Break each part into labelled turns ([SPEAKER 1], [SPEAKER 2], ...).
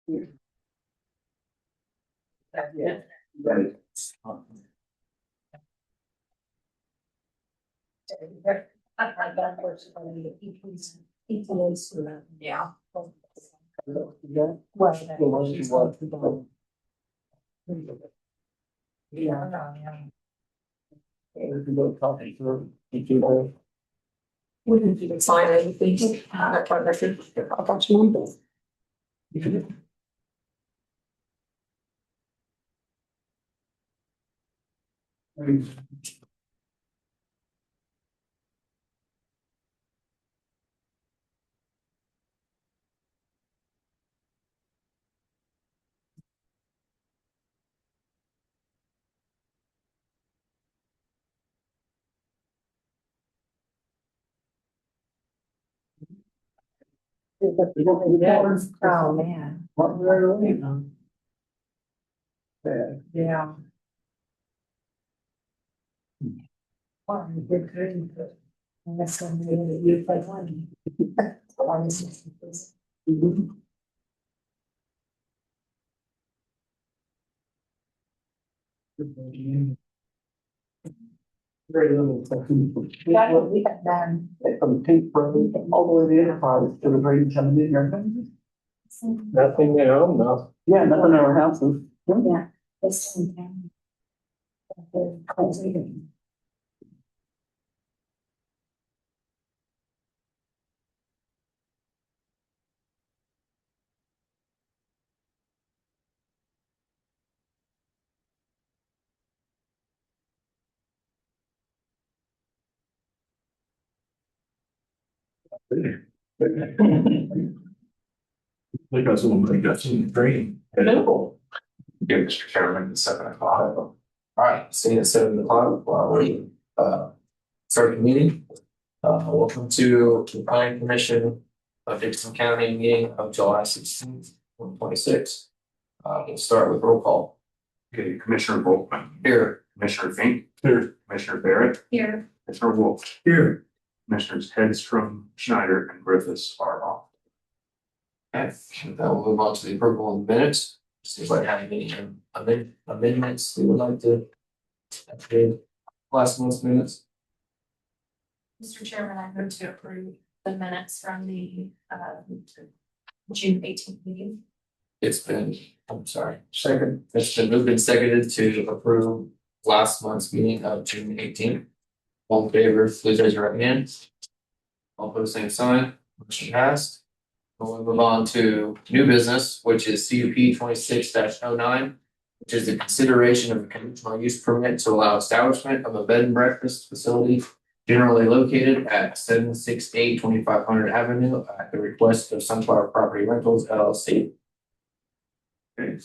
[SPEAKER 1] Yeah. Right. Yeah. We didn't even sign anything. That partnership. A bunch of numbers. Oh, man. Yeah. That's something you play one. Very little. We had done. From Pink Road all the way to the Enterprise to the grade coming in here.
[SPEAKER 2] Nothing they own, no.
[SPEAKER 1] Yeah, nothing in our houses.
[SPEAKER 3] Yeah. It's in town.
[SPEAKER 2] Because we'll make that some green.
[SPEAKER 1] Hello.
[SPEAKER 2] Yeah, Mr. Chairman, it's 7:00.
[SPEAKER 4] All right, seeing at 7:00, we start the meeting. Welcome to the Planning Commission of Dickinson County meeting of July 16th, 2026. We'll start with roll call.
[SPEAKER 2] Okay, Commissioner Volkman.
[SPEAKER 4] Here.
[SPEAKER 2] Commissioner Fink. Here. Commissioner Barrett.
[SPEAKER 3] Here.
[SPEAKER 2] Commissioner Wolf. Here. Commissioners Hedstrom, Schneider, and Griffiths are off.
[SPEAKER 4] Okay, that will move on to the approval of the minutes. Seems like having any amendments we would like to update last month's minutes.
[SPEAKER 3] Mr. Chairman, I move to approve the minutes from the June 18th meeting.
[SPEAKER 4] It's been
[SPEAKER 1] Second.
[SPEAKER 4] It's been moved and seconded to approve last month's meeting of June 18th. All in favor, please raise your right hand. All opposed, same sign. Motion passed. We'll move on to new business, which is CUP 26-09, which is the consideration of a conditional use permit to allow establishment of a bed and breakfast facility generally located at 768 2500 Avenue at the request of Sunflower Property Rentals LLC.
[SPEAKER 2] Okay.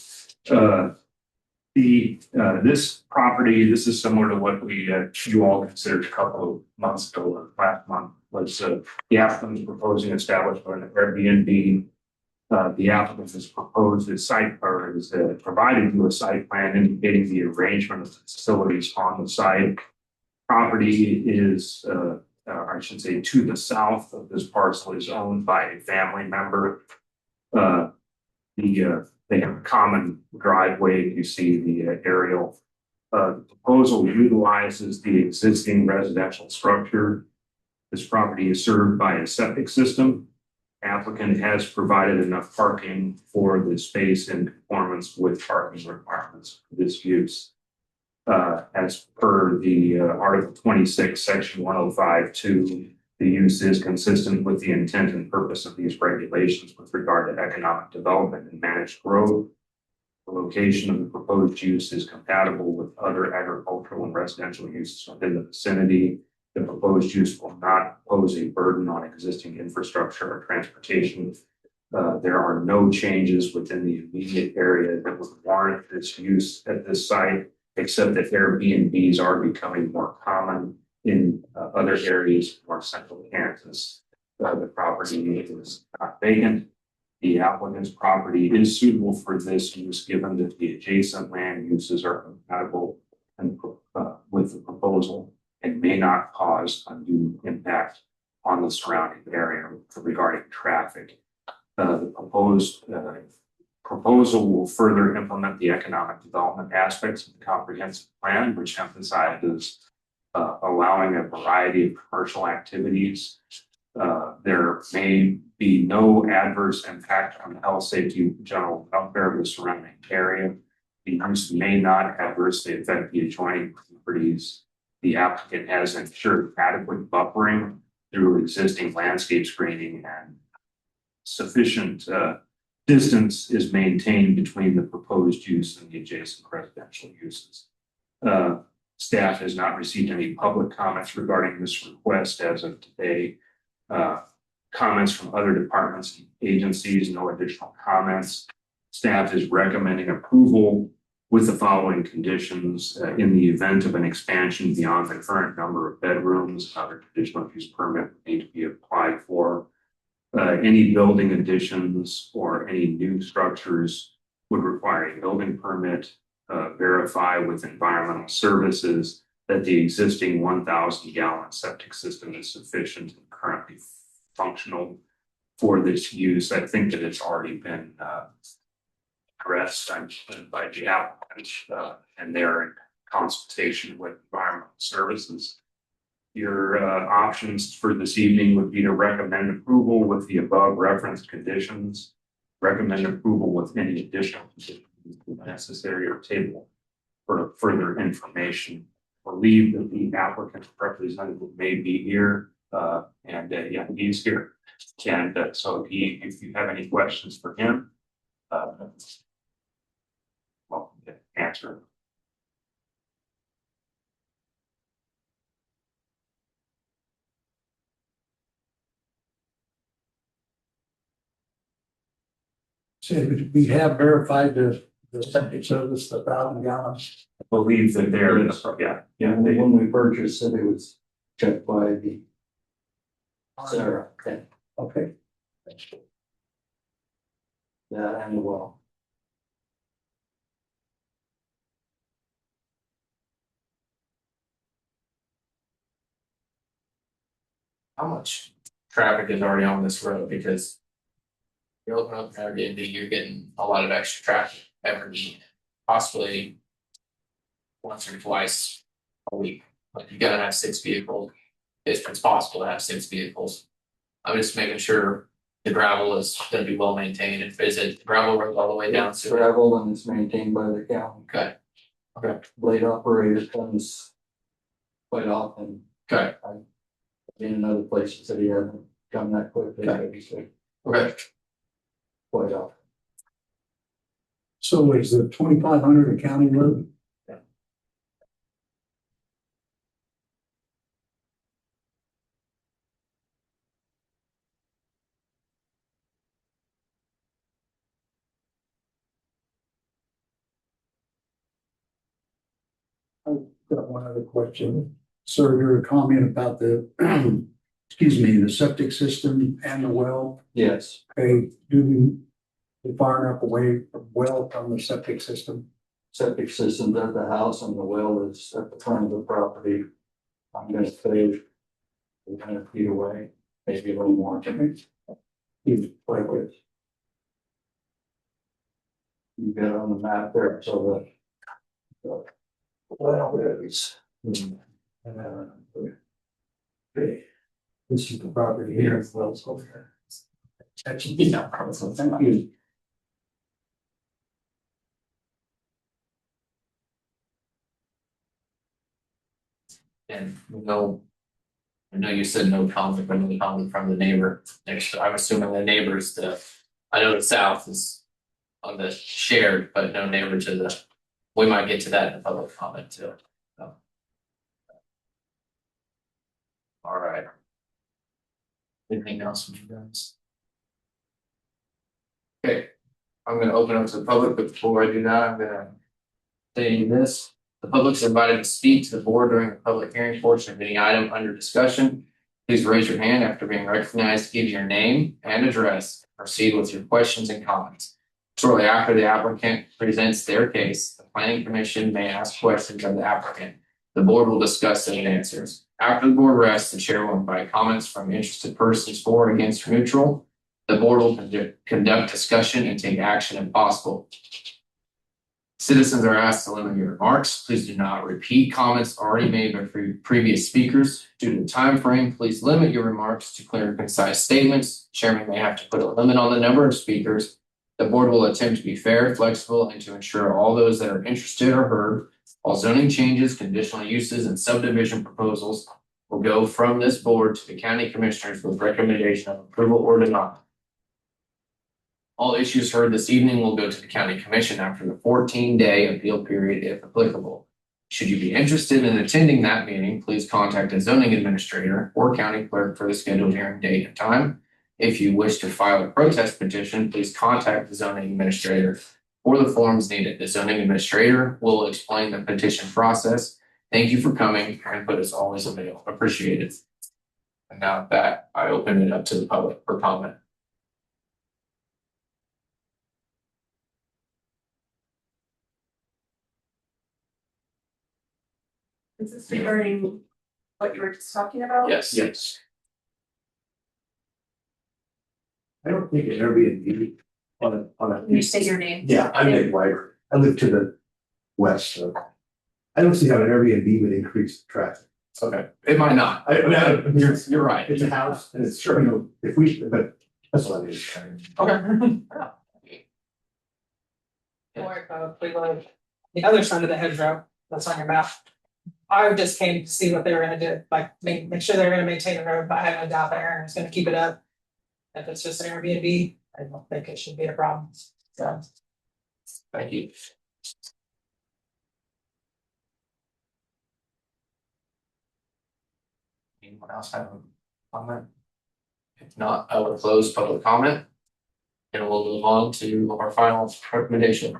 [SPEAKER 2] This property, this is similar to what you all considered a couple of months ago or last month, was the applicant proposing establishment of an Airbnb. The applicant has proposed a site or is provided you a site plan indicating the arrangement of the facilities on the site. Property is, I should say, to the south of this parcel is owned by a family member. They have a common driveway. You see the aerial. The proposal utilizes the existing residential structure. This property is served by a septic system. Applicant has provided enough parking for the space in conformance with parking requirements for this use. As per the Article 26, Section 105(2), the use is consistent with the intent and purpose of these regulations with regard to economic development and managed growth. The location of the proposed use is compatible with other agricultural and residential uses within the vicinity. The proposed use will not pose a burden on existing infrastructure or transportation. There are no changes within the immediate area that would warrant this use at this site, except that Airbnbs are becoming more common in other areas of more central Kansas. The property is not vacant. The applicant's property is suitable for this use, given that the adjacent land uses are compatible and with the proposal and may not cause undue impact on the surrounding area regarding traffic. The proposed proposal will further implement the economic development aspects of the comprehensive plan, which emphasizes allowing a variety of commercial activities. There may be no adverse impact on the health, safety, and general welfare of the surrounding area. The use may not adversely affect the adjoining properties. The applicant has ensured adequate buffering through existing landscape screening, and sufficient distance is maintained between the proposed use and the adjacent residential uses. Staff has not received any public comments regarding this request as of today. Comments from other departments and agencies, no additional comments. Staff is recommending approval with the following conditions. In the event of an expansion beyond the current number of bedrooms, another conditional use permit would need to be applied for. Any building additions or any new structures would require a building permit. Verify with environmental services that the existing 1,000 gallon septic system is sufficient and currently functional for this use. I think that it's already been addressed by the applicant, and they're in consultation with environmental services. Your options for this evening would be to recommend approval with the above referenced conditions, recommend approval with any additional conditions necessary, or table for further information. Believe that the applicant representative may be here, and yeah, he's here. And so if you have any questions for him, well, answer.
[SPEAKER 1] So we have verified the septic service, the 1,000 gallons.
[SPEAKER 2] I believe that there is, yeah.
[SPEAKER 1] When we purchased it, it was checked by the. Sarah. Okay. That and the well.
[SPEAKER 4] How much traffic is already on this road? Because you open up an Airbnb, you're getting a lot of extra traffic every week, possibly once or twice a week. Like you gotta have 6 vehicles. If it's possible to have 6 vehicles. I'm just making sure the gravel is gonna be well maintained. Is it gravel road all the way down
[SPEAKER 1] It's
[SPEAKER 4] to?
[SPEAKER 1] gravel and it's maintained by the county.
[SPEAKER 4] Okay. Okay.
[SPEAKER 1] Blade operator comes quite often.
[SPEAKER 4] Okay.
[SPEAKER 1] I've been in other places that he hasn't come that quickly.
[SPEAKER 4] Okay.
[SPEAKER 1] Quite often. So is the 2,500 a county road? I've got one other question. Sir, your comment about the, excuse me, the septic system and the well. Yes. Okay, do we far enough away from well from the septic system? Septic system's at the house and the well is at the front of the property. I'm gonna say 100 feet away, maybe a little more. Keep like it. You got it on the map there, so the well is. Okay. This is the property here as well, so here. That should be no problem, so thank you.
[SPEAKER 4] And no, I know you said no comment, but no comment from the neighbor. Next, I'm assuming the neighbors, I know the south is on the shared, but no neighbor to the, we might get to that in the public comment too. So. All right. Anything else from you guys? Okay, I'm gonna open up to the public, but before I do that, I'm gonna say this. The public is invited to speak to the board during the public hearing portion of any item under discussion. Please raise your hand after being recognized, give your name and address, proceed with your questions and comments. Shortly after the applicant presents their case, the planning commission may ask questions of the applicant. The board will discuss those answers. After the board rests, the chair will invite comments from interested persons for, against, or neutral. The board will conduct discussion and take action if possible. Citizens are asked to limit your remarks. Please do not repeat comments already made by previous speakers. Due to the time frame, please limit your remarks to clear and concise statements. Chairman may have to put a limit on the number of speakers. The board will attempt to be fair, flexible, and to ensure all those that are interested are heard. All zoning changes, conditional uses, and subdivision proposals will go from this board to the county commissioners with recommendation of approval or denial. All issues heard this evening will go to the county commission after the 14-day appeal period if applicable. Should you be interested in attending that meeting, please contact a zoning administrator or county clerk for the scheduled hearing date and time. If you wish to file a protest petition, please contact the zoning administrator for the forms needed. The zoning administrator will explain the petition process. Thank you for coming. Your input is always appreciated. And now that I open it up to the public for comment.
[SPEAKER 3] Is this regarding what you were just talking about?
[SPEAKER 4] Yes.
[SPEAKER 2] Yes.
[SPEAKER 5] I don't think an Airbnb on a.
[SPEAKER 3] Can you state your name?
[SPEAKER 5] Yeah, I'm Nick Weiber. I live to the west, so. I don't see how an Airbnb would increase traffic.
[SPEAKER 4] Okay. It might not. You're right.
[SPEAKER 5] It's a house and it's, you know, if we, but that's what it is.
[SPEAKER 4] Okay.
[SPEAKER 6] Or we live the other side of the hedgerow that's on your map. I just came to see what they were gonna do, like make sure they're gonna maintain the road, but I have no doubt that Aaron is gonna keep it up. If it's just an Airbnb, I don't think it should be a problem, so.
[SPEAKER 4] Thank you. Anyone else have a comment? If not, I will close public comment. And we'll move on to our final recommendation.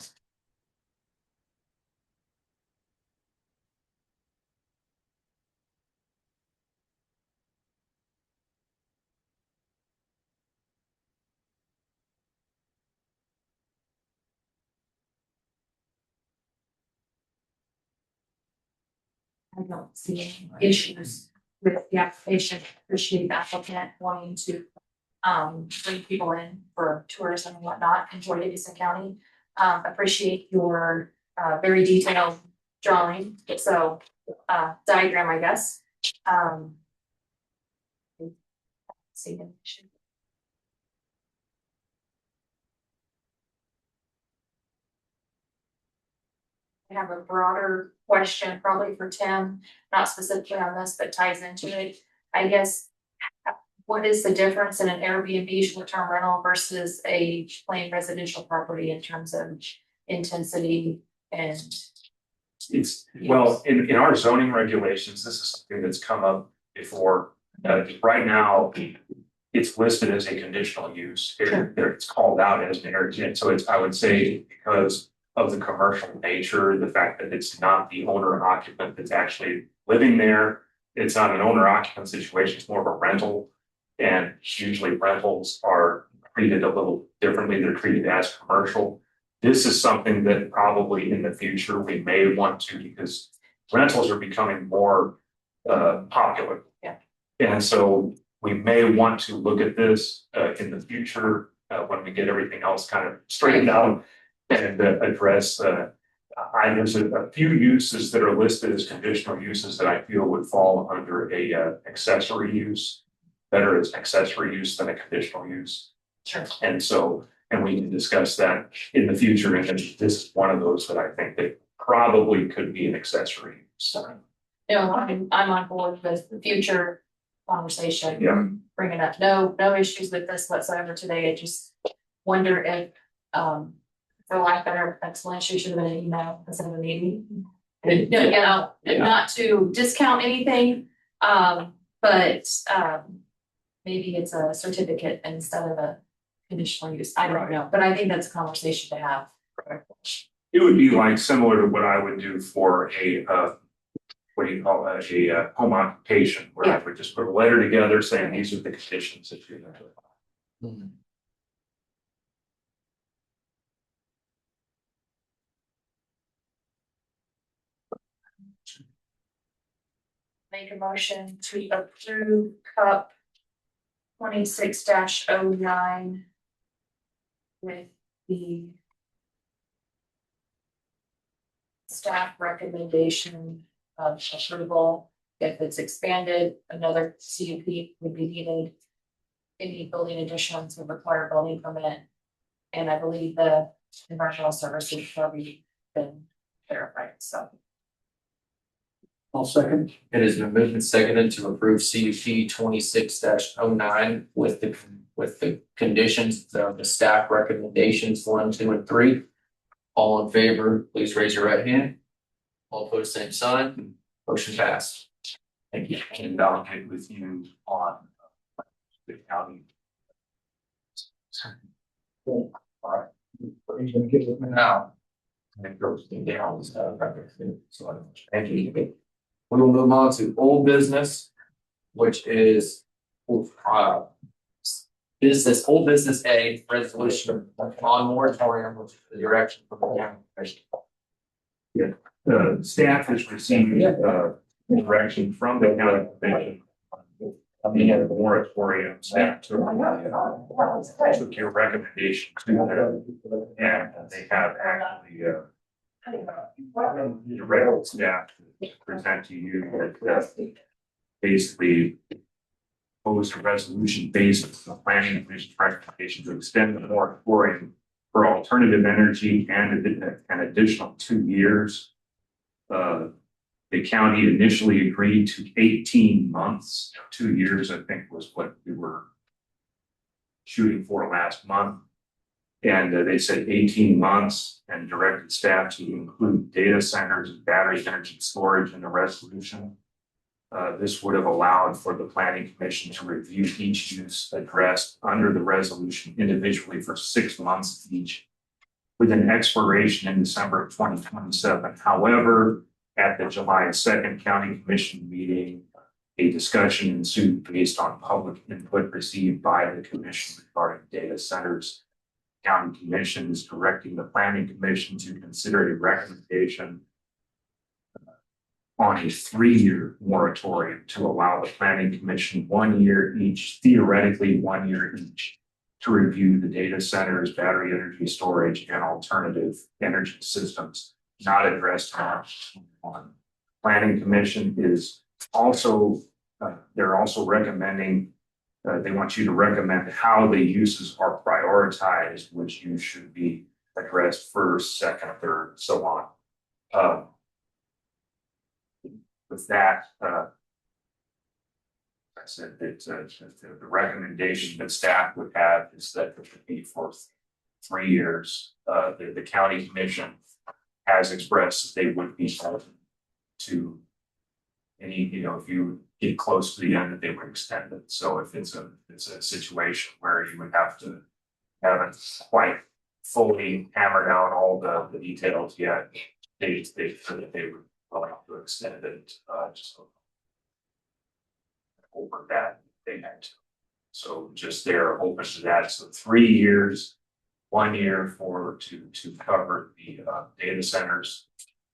[SPEAKER 3] I don't see any issues with the application. Appreciate the applicant wanting to bring people in for tourism and whatnot, enjoy Dickinson County. Appreciate your very detailed drawing, so diagram, I guess. See the issue. I have a broader question, probably for Tim, not specifically on this, but ties into it. I guess, what is the difference in an Airbnb short-term rental versus a plain residential property in terms of intensity and?
[SPEAKER 2] It's, well, in our zoning regulations, this is something that's come up before. Right now, it's listed as a conditional use. It's called out as an Airbnb. So it's, I would say, because of the commercial nature, the fact that it's not the owner occupant that's actually living there. It's not an owner occupant situation, it's more of a rental. And usually rentals are treated a little differently. They're treated as commercial. This is something that probably in the future we may want to, because rentals are becoming more popular.
[SPEAKER 3] Yeah.
[SPEAKER 2] And so we may want to look at this in the future when we get everything else kind of straightened out. And address, there's a few uses that are listed as conditional uses that I feel would fall under a accessory use, better as accessory use than a conditional use.
[SPEAKER 3] Sure.
[SPEAKER 2] And so, and we can discuss that in the future. And this is one of those that I think that probably could be an accessory use.
[SPEAKER 3] So, you know, I'm on board with the future conversation.
[SPEAKER 2] Yeah.
[SPEAKER 3] Bringing up no issues with this whatsoever today. I just wonder if for lack of better explanation, should have been an email instead of a meeting. Not to discount anything, but maybe it's a certificate instead of a conditional use. I don't know, but I think that's a conversation to have.
[SPEAKER 2] It would be like similar to what I would do for a what do you call that, a home occupation, where I would just put a letter together saying these are the conditions that you're going to.
[SPEAKER 4] Mm-hmm.
[SPEAKER 3] Make a motion to approve CUP 26-09 with the staff recommendation of approval. If it's expanded, another CUP would be needed. Any building additions would require a building permit. And I believe the environmental services have already been verified, so.
[SPEAKER 1] I'll second.
[SPEAKER 4] It has been moved and seconded to approve CUP 26-09 with the conditions of the staff recommendations 1, 2, and 3. All in favor, please raise your right hand. All opposed, same sign. Motion passed. Thank you.
[SPEAKER 2] And I'll get with you on the county.
[SPEAKER 4] All right. What are you gonna get with me now? I think those things down, so thank you. We will move on to old business, which is old business A, resolution on moratorium, which is the direction from the county commission.
[SPEAKER 2] Staff has received direction from the county commission on the moratorium. Staff took your recommendation to them, and they have actually directed staff to present to you that basically propose a resolution based on the planning commission's recommendation to extend the moratorium for alternative energy and an additional 2 years. The county initially agreed to 18 months. 2 years, I think, was what we were shooting for last month. And they said 18 months and directed staff to include data centers and battery energy storage in the resolution. This would have allowed for the planning commission to review each use addressed under the resolution individually for 6 months each, with an expiration in December of 2027. However, at the July 2nd County Commission meeting, a discussion ensued based on public input received by the commission regarding data centers. County Commission is directing the Planning Commission to consider a recommendation on a 3-year moratorium to allow the Planning Commission 1 year each, theoretically 1 year each, to review the data centers, battery energy storage, and alternative energy systems not addressed on. Planning Commission is also, they're also recommending, they want you to recommend how the uses are prioritized, which use should be addressed first, second, third, so on. With that, I said that the recommendation that staff would have is that it should be for 3 years. The county commission has expressed that they would be open to any, if you get close to the end, that they would extend it. So if it's a situation where you would have to haven't quite fully hammered out all the details yet, they said that they would allow to extend it just over that they had to. So just they're open to that. So 3 years, 1 year to cover the data centers,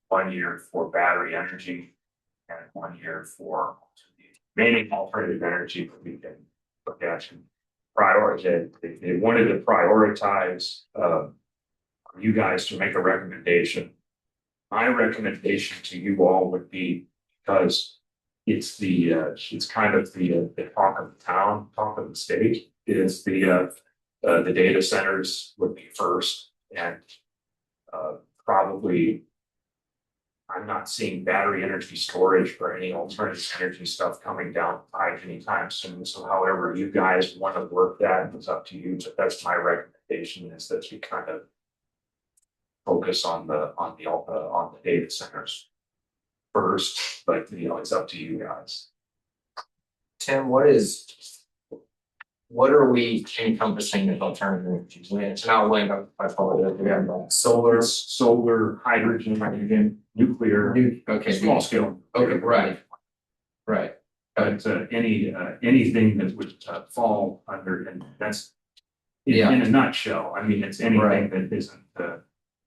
[SPEAKER 2] 1 year for battery energy, and 1 year for the remaining alternative energy that we can look at and prioritize. They wanted to prioritize you guys to make a recommendation. My recommendation to you all would be, because it's kind of the talk of the town, talk of the state, is the data centers would be first, and probably I'm not seeing battery energy storage or any alternative energy stuff coming down the pipe anytime soon. So however you guys want to work that, it's up to you. But that's my recommendation, is that you kind of focus on the data centers first, but it's up to you guys.
[SPEAKER 4] Tim, what are we encompassing with alternative energy? It's not wind, I apologize. We have
[SPEAKER 2] Solar, hydrogen, nuclear,
[SPEAKER 4] okay,
[SPEAKER 2] small scale.
[SPEAKER 4] Okay, right.
[SPEAKER 2] But anything that would fall under, and that's in a nutshell. I mean, it's anything that isn't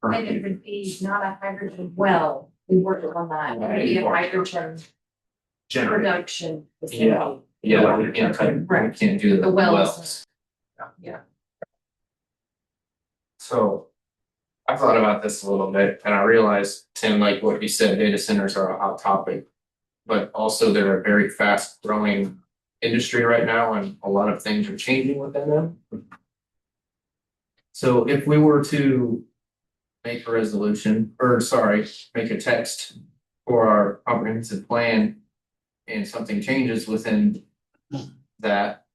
[SPEAKER 3] And it would be not a hydrogen well, we worked on that, it would be a hydrogen
[SPEAKER 2] generated.
[SPEAKER 3] production facility.
[SPEAKER 4] Yeah, we can't cut, we
[SPEAKER 3] Right.
[SPEAKER 4] can't do the
[SPEAKER 3] The wells.
[SPEAKER 4] wells.
[SPEAKER 3] Yeah.
[SPEAKER 4] So I thought about this a little bit and I realized, Tim, like what you said, data centers are a hot topic. But also they're a very fast growing industry right now and a lot of things are changing within them. So if we were to make a resolution, or sorry, make a text for our comprehensive plan and something changes within that,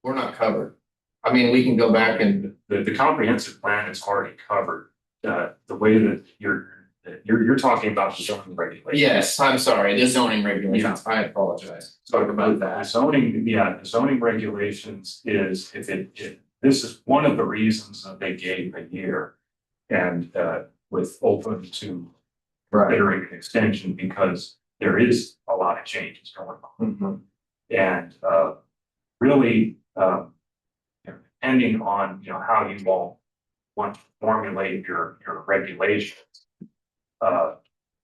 [SPEAKER 4] we're not covered. I mean, we can go back and
[SPEAKER 2] The comprehensive plan is already covered, the way that you're talking about the zoning regulations.
[SPEAKER 4] yes, I'm sorry, the zoning regulations, I apologize. Talk about
[SPEAKER 2] The
[SPEAKER 4] that.
[SPEAKER 2] zoning, the zoning regulations is this is one of the reasons that they gave a year. And with open to considering an extension because there is a lot of changes going on.
[SPEAKER 4] Mm-hmm.
[SPEAKER 2] And really, depending on how you all want to formulate your regulations,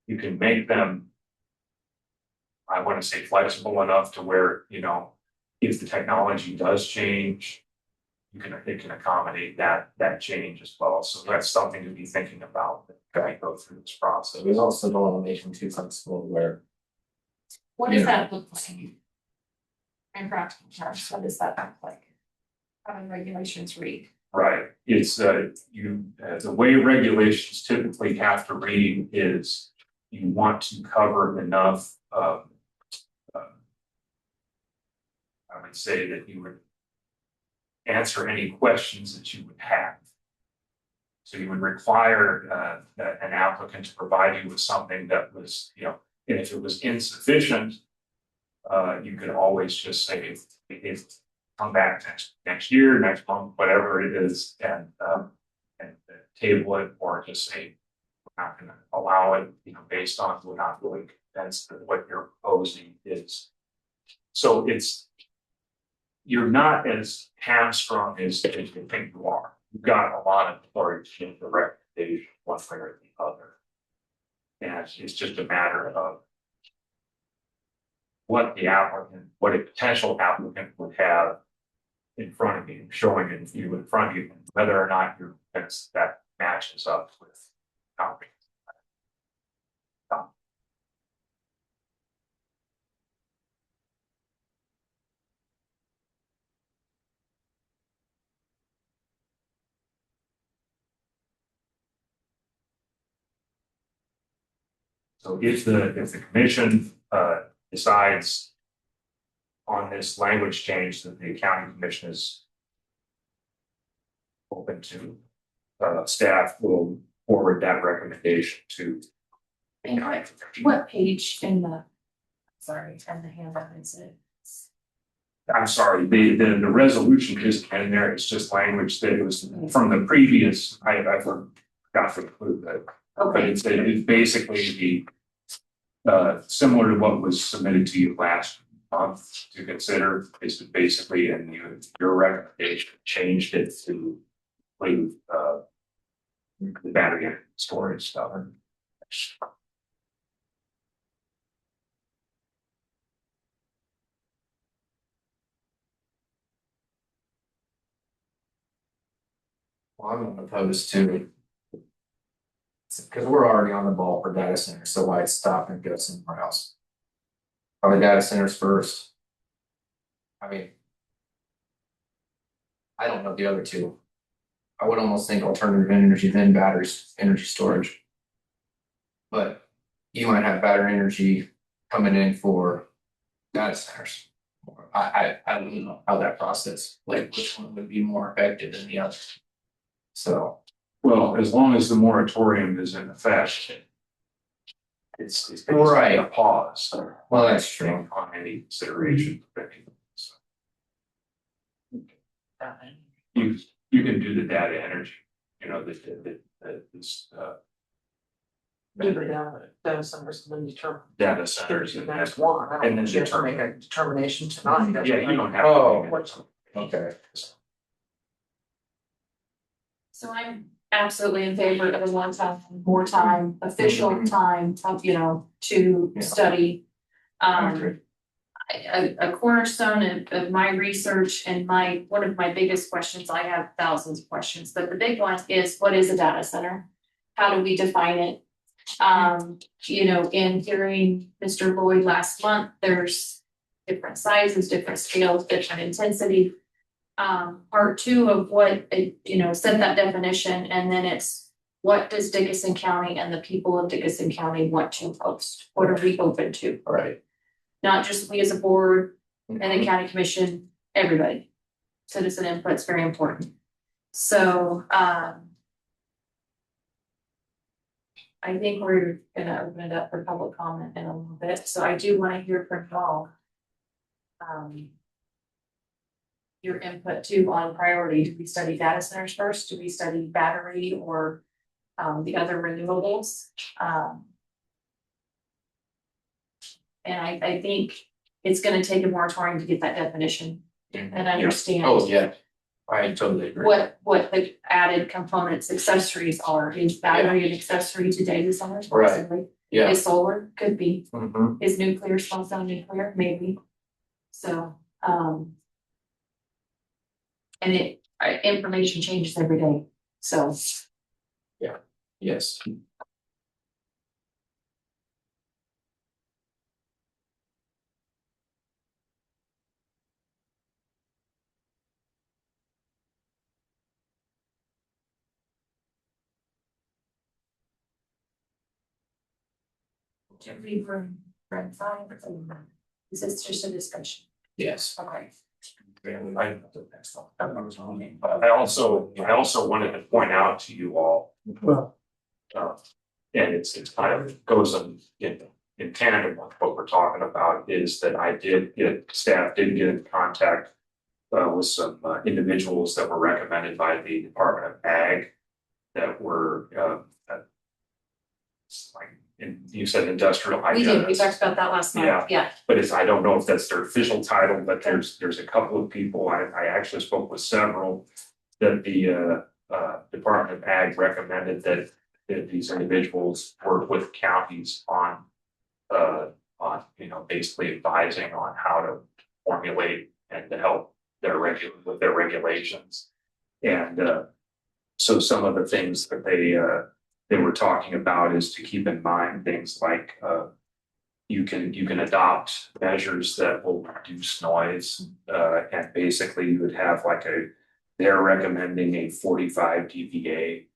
[SPEAKER 2] you can make them, I want to say, flexible enough to where if the technology does change, it can accommodate that change as well. So that's something to be thinking about as I go through this process.
[SPEAKER 4] We also don't want to make them too flexible where.
[SPEAKER 3] What does that look like? In practical terms, what does that look like? How do regulations read?
[SPEAKER 2] Right, it's the way regulations typically have to read is you want to cover enough I would say that you would answer any questions that you would have. So you would require an applicant to provide you with something that was, and if it was insufficient, you could always just say, if come back next year, next month, whatever it is, and table it, or just say we're not going to allow it, based on we're not really convinced that what you're proposing is. So you're not as hamstrung as you think you are. You've got a lot of authority to make the recommendation one way or the other. And it's just a matter of what a potential applicant would have in front of you, showing it to you in front of you, and whether or not that matches up with copy. So if the commission decides on this language change that the county commission is open to, staff will forward that recommendation to the
[SPEAKER 3] And
[SPEAKER 2] county commission.
[SPEAKER 3] what page in the handout is it?
[SPEAKER 2] I'm sorry, the resolution isn't in there, it's just language that was from the previous, I forgot to include that. But
[SPEAKER 3] Okay,
[SPEAKER 2] it's basically similar to what was submitted to you last month to consider, is basically, and your recommendation changed it to include the battery storage stuff.
[SPEAKER 4] Well, I'm not opposed to. Because we're already on the ball for data centers, so why stop and go somewhere else? Probably data centers first. I mean. I don't know the other two. I would almost think alternative energy, then batteries, energy storage. But you might have battery energy coming in for data centers. I don't know how that process, like which one would be more effective than the other. So.
[SPEAKER 2] Well, as long as the moratorium is in effect, it's basically
[SPEAKER 4] Right.
[SPEAKER 2] a pause.
[SPEAKER 4] Well, that's true.
[SPEAKER 2] On any consideration. You can do the data energy, this
[SPEAKER 6] Data centers and then determine.
[SPEAKER 2] data centers and
[SPEAKER 6] Next one, I
[SPEAKER 2] and then
[SPEAKER 6] don't think you have to make a determination tonight.
[SPEAKER 2] Yeah, you don't have.
[SPEAKER 4] Oh.
[SPEAKER 2] to.
[SPEAKER 4] Okay.
[SPEAKER 3] so I'm absolutely in favor of a one-time, more time, official time, to
[SPEAKER 4] Yeah.
[SPEAKER 3] study.
[SPEAKER 4] I agree.
[SPEAKER 3] a cornerstone of my research and one of my biggest questions, I have thousands of questions, but the big one is, what is a data center? How do we define it? In hearing Mr. Lloyd last month, there's different sizes, different scales, different intensity. Part two of what, set that definition, and then it's, what does Dickinson County and the people of Dickinson County want to host? What are we open to?
[SPEAKER 4] Right.
[SPEAKER 3] Not just we as a board and the county commission, everybody. Citizen input's very important. So, I think we're gonna open it up for public comment in a little bit, so I do wanna hear from y'all. Your input too on priority. Do we study data centers first? Do we study battery or the other renewables? And I think it's gonna take a moratorium to get that definition and understand.
[SPEAKER 4] Oh, yeah, I totally agree.
[SPEAKER 3] What the added components, accessories are. Is battery an accessory to data centers?
[SPEAKER 4] Right.
[SPEAKER 3] Possibly.
[SPEAKER 4] Yeah.
[SPEAKER 3] Is solar? Could be.
[SPEAKER 4] Mhm.
[SPEAKER 3] Is nuclear small cell nuclear? Maybe. So, and information changes every day, so.
[SPEAKER 4] Yes.
[SPEAKER 3] Do we run fine? Is this just a discussion?
[SPEAKER 4] Yes.
[SPEAKER 3] Okay.
[SPEAKER 2] I also wanted to point out to you all,
[SPEAKER 1] Well,
[SPEAKER 2] and it's kind of goes in tandem with what we're talking about, is that staff did get in contact with some individuals that were recommended by the Department of Ag that were you said industrial
[SPEAKER 3] We did, we
[SPEAKER 2] hygienists.
[SPEAKER 3] talked about that last month, yeah.
[SPEAKER 2] But I don't know if that's their official title, but there's a couple of people, I actually spoke with several that the Department of Ag recommended that these individuals work with counties on basically advising on how to formulate and to help with their regulations. And so some of the things that they were talking about is to keep in mind things like you can adopt measures that will reduce noise, and basically you would have they're recommending a 45 dBA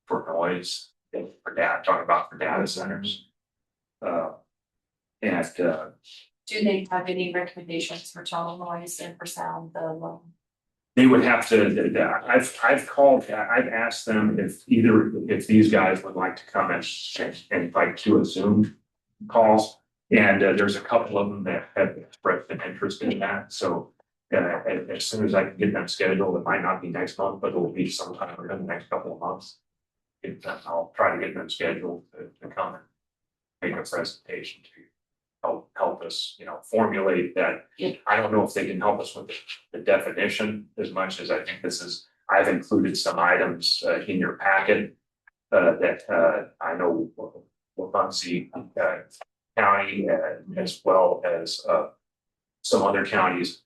[SPEAKER 2] for noise for data centers.
[SPEAKER 3] Do they have any recommendations for total noise and for sound,
[SPEAKER 2] they would have to, I've asked them if these guys would like to come and invite to a Zoom call. And there's a couple of them that have expressed an interest in that. So as soon as I can get them scheduled, it might not be next month, but it will be sometime within the next couple of months. I'll try to get them scheduled to come and make a presentation to help us, formulate that.
[SPEAKER 3] Yeah.
[SPEAKER 2] I don't know if they can help us with the definition as much as I think I've included some items in your packet that I know Wabunsee County as well as some other counties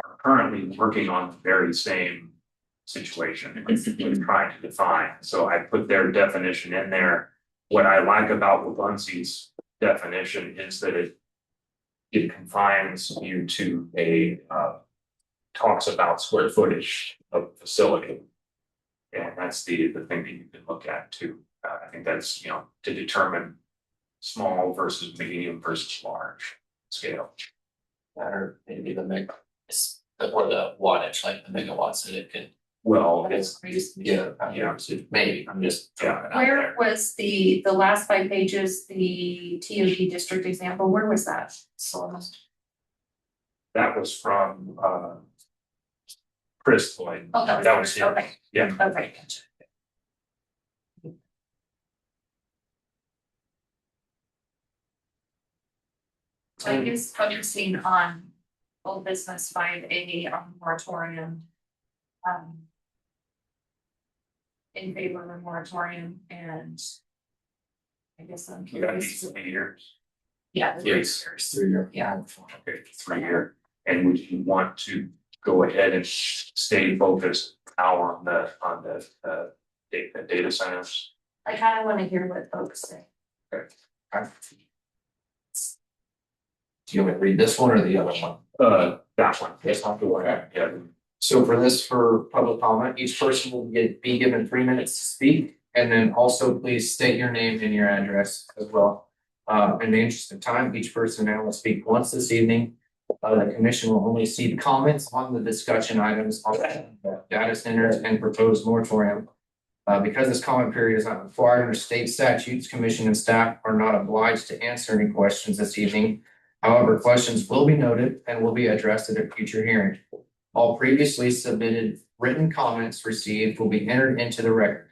[SPEAKER 2] are currently working on the very same situation and trying to define. So I put their definition in there. What I like about Wabunsee's definition is that it confines you to talks about square footage of facility. And that's the thing that you can look at too. I think that's, to determine small versus medium versus large scale.
[SPEAKER 4] Or maybe the wattage, like the megawatts that it can.
[SPEAKER 2] Well,
[SPEAKER 4] Maybe, I'm just throwing it out
[SPEAKER 3] Where
[SPEAKER 4] there.
[SPEAKER 3] was the last 5 pages, the TOD district example, where was that? So
[SPEAKER 2] that was from Chris Lloyd.
[SPEAKER 3] Oh, that was
[SPEAKER 2] him.
[SPEAKER 3] okay.
[SPEAKER 2] Yeah.
[SPEAKER 3] Okay, gotcha. So I guess focusing on old business 5A moratorium. In favor of a moratorium, and I guess I'm
[SPEAKER 2] You got
[SPEAKER 3] curious.
[SPEAKER 2] these years.
[SPEAKER 3] Yeah.
[SPEAKER 4] Yes. 3 year.
[SPEAKER 3] Yeah.
[SPEAKER 2] Okay, 3 year. And would you want to go ahead and stay focused now on the data centers?
[SPEAKER 3] I kind of want to hear what folks say.
[SPEAKER 4] Do you want me to read this one or the other one?
[SPEAKER 2] That one.
[SPEAKER 4] Yes, I'll do it.
[SPEAKER 2] Yeah.
[SPEAKER 4] So for this, for public comment, each person will be given 3 minutes to speak. And then also please state your name and your address as well. In the interest of time, each person now will speak once this evening. The commission will only see comments on the discussion items on the data centers and proposed moratorium. Because this comment period is not required under state statutes, commission and staff are not obliged to answer any questions this evening. However, questions will be noted and will be addressed at a future hearing. All previously submitted written comments received will be entered into the record.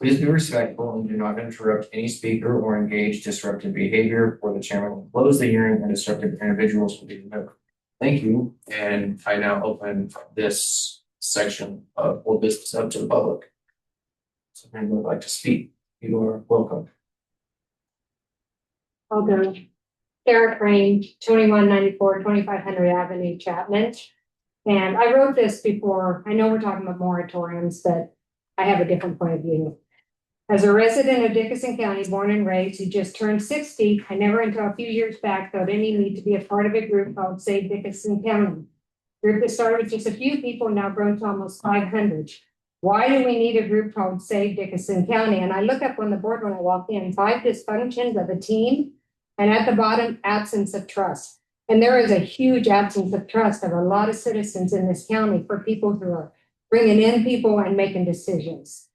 [SPEAKER 4] Please be respectful and do not interrupt any speaker or engage disruptive behavior, or the chairman will close the hearing and disruptive individuals will be removed. Thank you, and I now open this section of old business up to the public. So if anyone would like to speak, you are welcome.
[SPEAKER 7] I'll go. Sarah Crane, 2194 2500 Avenue, Chapman. And I wrote this before. I know we're talking about moratoriums, but I have a different point of view. As a resident of Dickinson County, born and raised, who just turned 60, I never until a few years back felt any need to be a part of a group called Save Dickinson County. A group that started with just a few people, now grown to almost 500. Why do we need a group called Save Dickinson County? And I look up on the board when I walk in, 5 dysfunctions of a team, and at the bottom, absence of trust. And there is a huge absence of trust of a lot of citizens in this county for people who are bringing in people and making decisions.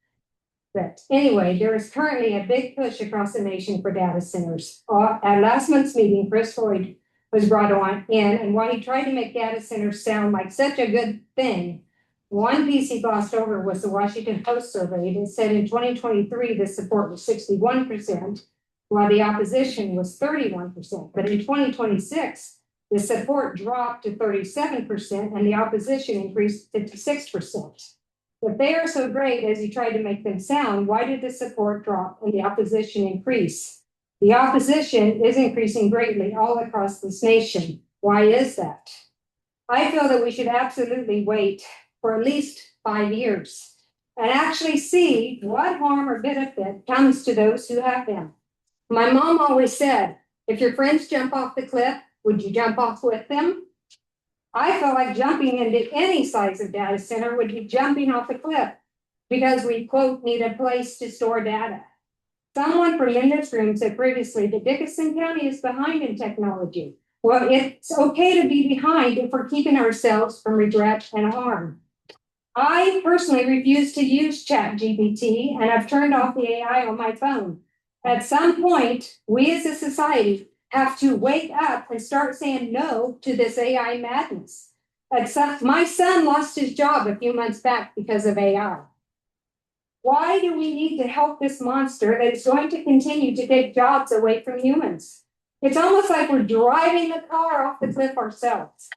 [SPEAKER 7] But anyway, there is currently a big push across the nation for data centers. At last month's meeting, Chris Floyd was brought on in, and while he tried to make data centers sound like such a good thing, one piece he glossed over was the Washington Post survey that said in 2023 the support was 61%, while the opposition was 31%. But in 2026, the support dropped to 37% and the opposition increased to 56%. If they are so great as you tried to make them sound, why did the support drop and the opposition increase? The opposition is increasing greatly all across this nation. Why is that? I feel that we should absolutely wait for at least 5 years and actually see what harm or benefit comes to those who have them. My mom always said, if your friends jump off the cliff, would you jump off with them? I felt like jumping into any size of data center would be jumping off the cliff because we, quote, need a place to store data. Someone from in this room said previously that Dickinson County is behind in technology. Well, it's okay to be behind if we're keeping ourselves from regret and harm. I personally refuse to use ChatGPT, and I've turned off the AI on my phone. At some point, we as a society have to wake up and start saying no to this AI madness. My son lost his job a few months back because of AI. Why do we need to help this monster that is going to continue to take jobs away from humans? It's almost like we're driving the car off the cliff ourselves.